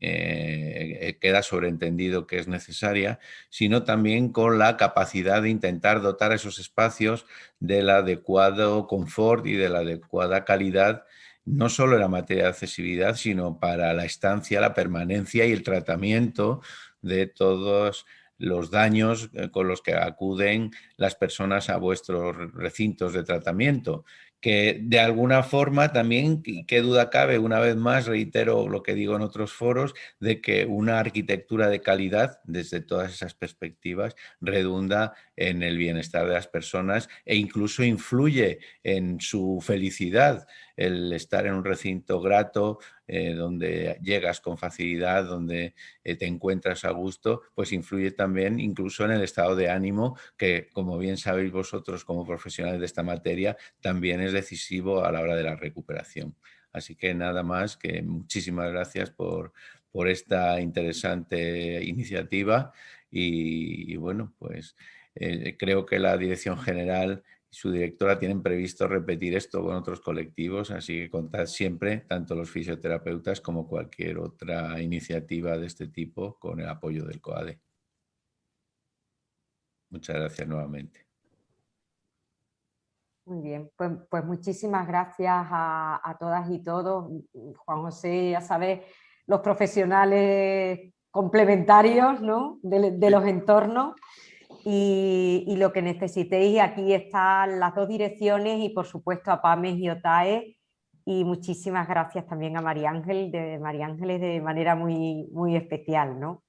queda sobreentendido que es necesaria, sino también con la capacidad de intentar dotar a esos espacios del adecuado confort y de la adecuada calidad, no solo en la materia de accesibilidad, sino para la estancia, la permanencia y el tratamiento de todos los daños con los que acuden las personas a vuestros recintos de tratamiento, que de alguna forma también, qué duda cabe, una vez más reitero lo que digo en otros foros, de que una arquitectura de calidad desde todas esas perspectivas redunda en el bienestar de las personas e incluso influye en su felicidad. El estar en un recinto grato, donde llegas con facilidad, donde te encuentras a gusto, pues influye también incluso en el estado de ánimo, que como bien sabéis vosotros como profesionales de esta materia, también es decisivo a la hora de la recuperación. Así que nada más, que muchísimas gracias por esta interesante iniciativa y bueno, pues creo que la Dirección General y su directora tienen previsto repetir esto con otros colectivos, así que contad siempre, tanto los fisioterapeutas como cualquier otra iniciativa de este tipo, con el apoyo del COADE. Muchas gracias nuevamente. Muy bien, pues muchísimas gracias a todas y todos. Juan José, ya sabes, los profesionales complementarios, ¿no?, de los entornos. Y lo que necesitéis, aquí están las dos direcciones y por supuesto a PAMES y OTAE. Y muchísimas gracias también a María Ángeles de manera muy, muy especial, ¿no?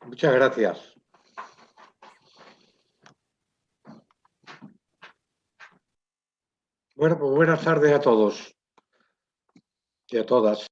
Muchas gracias. Bueno, pues buenas tardes a todos y a todas.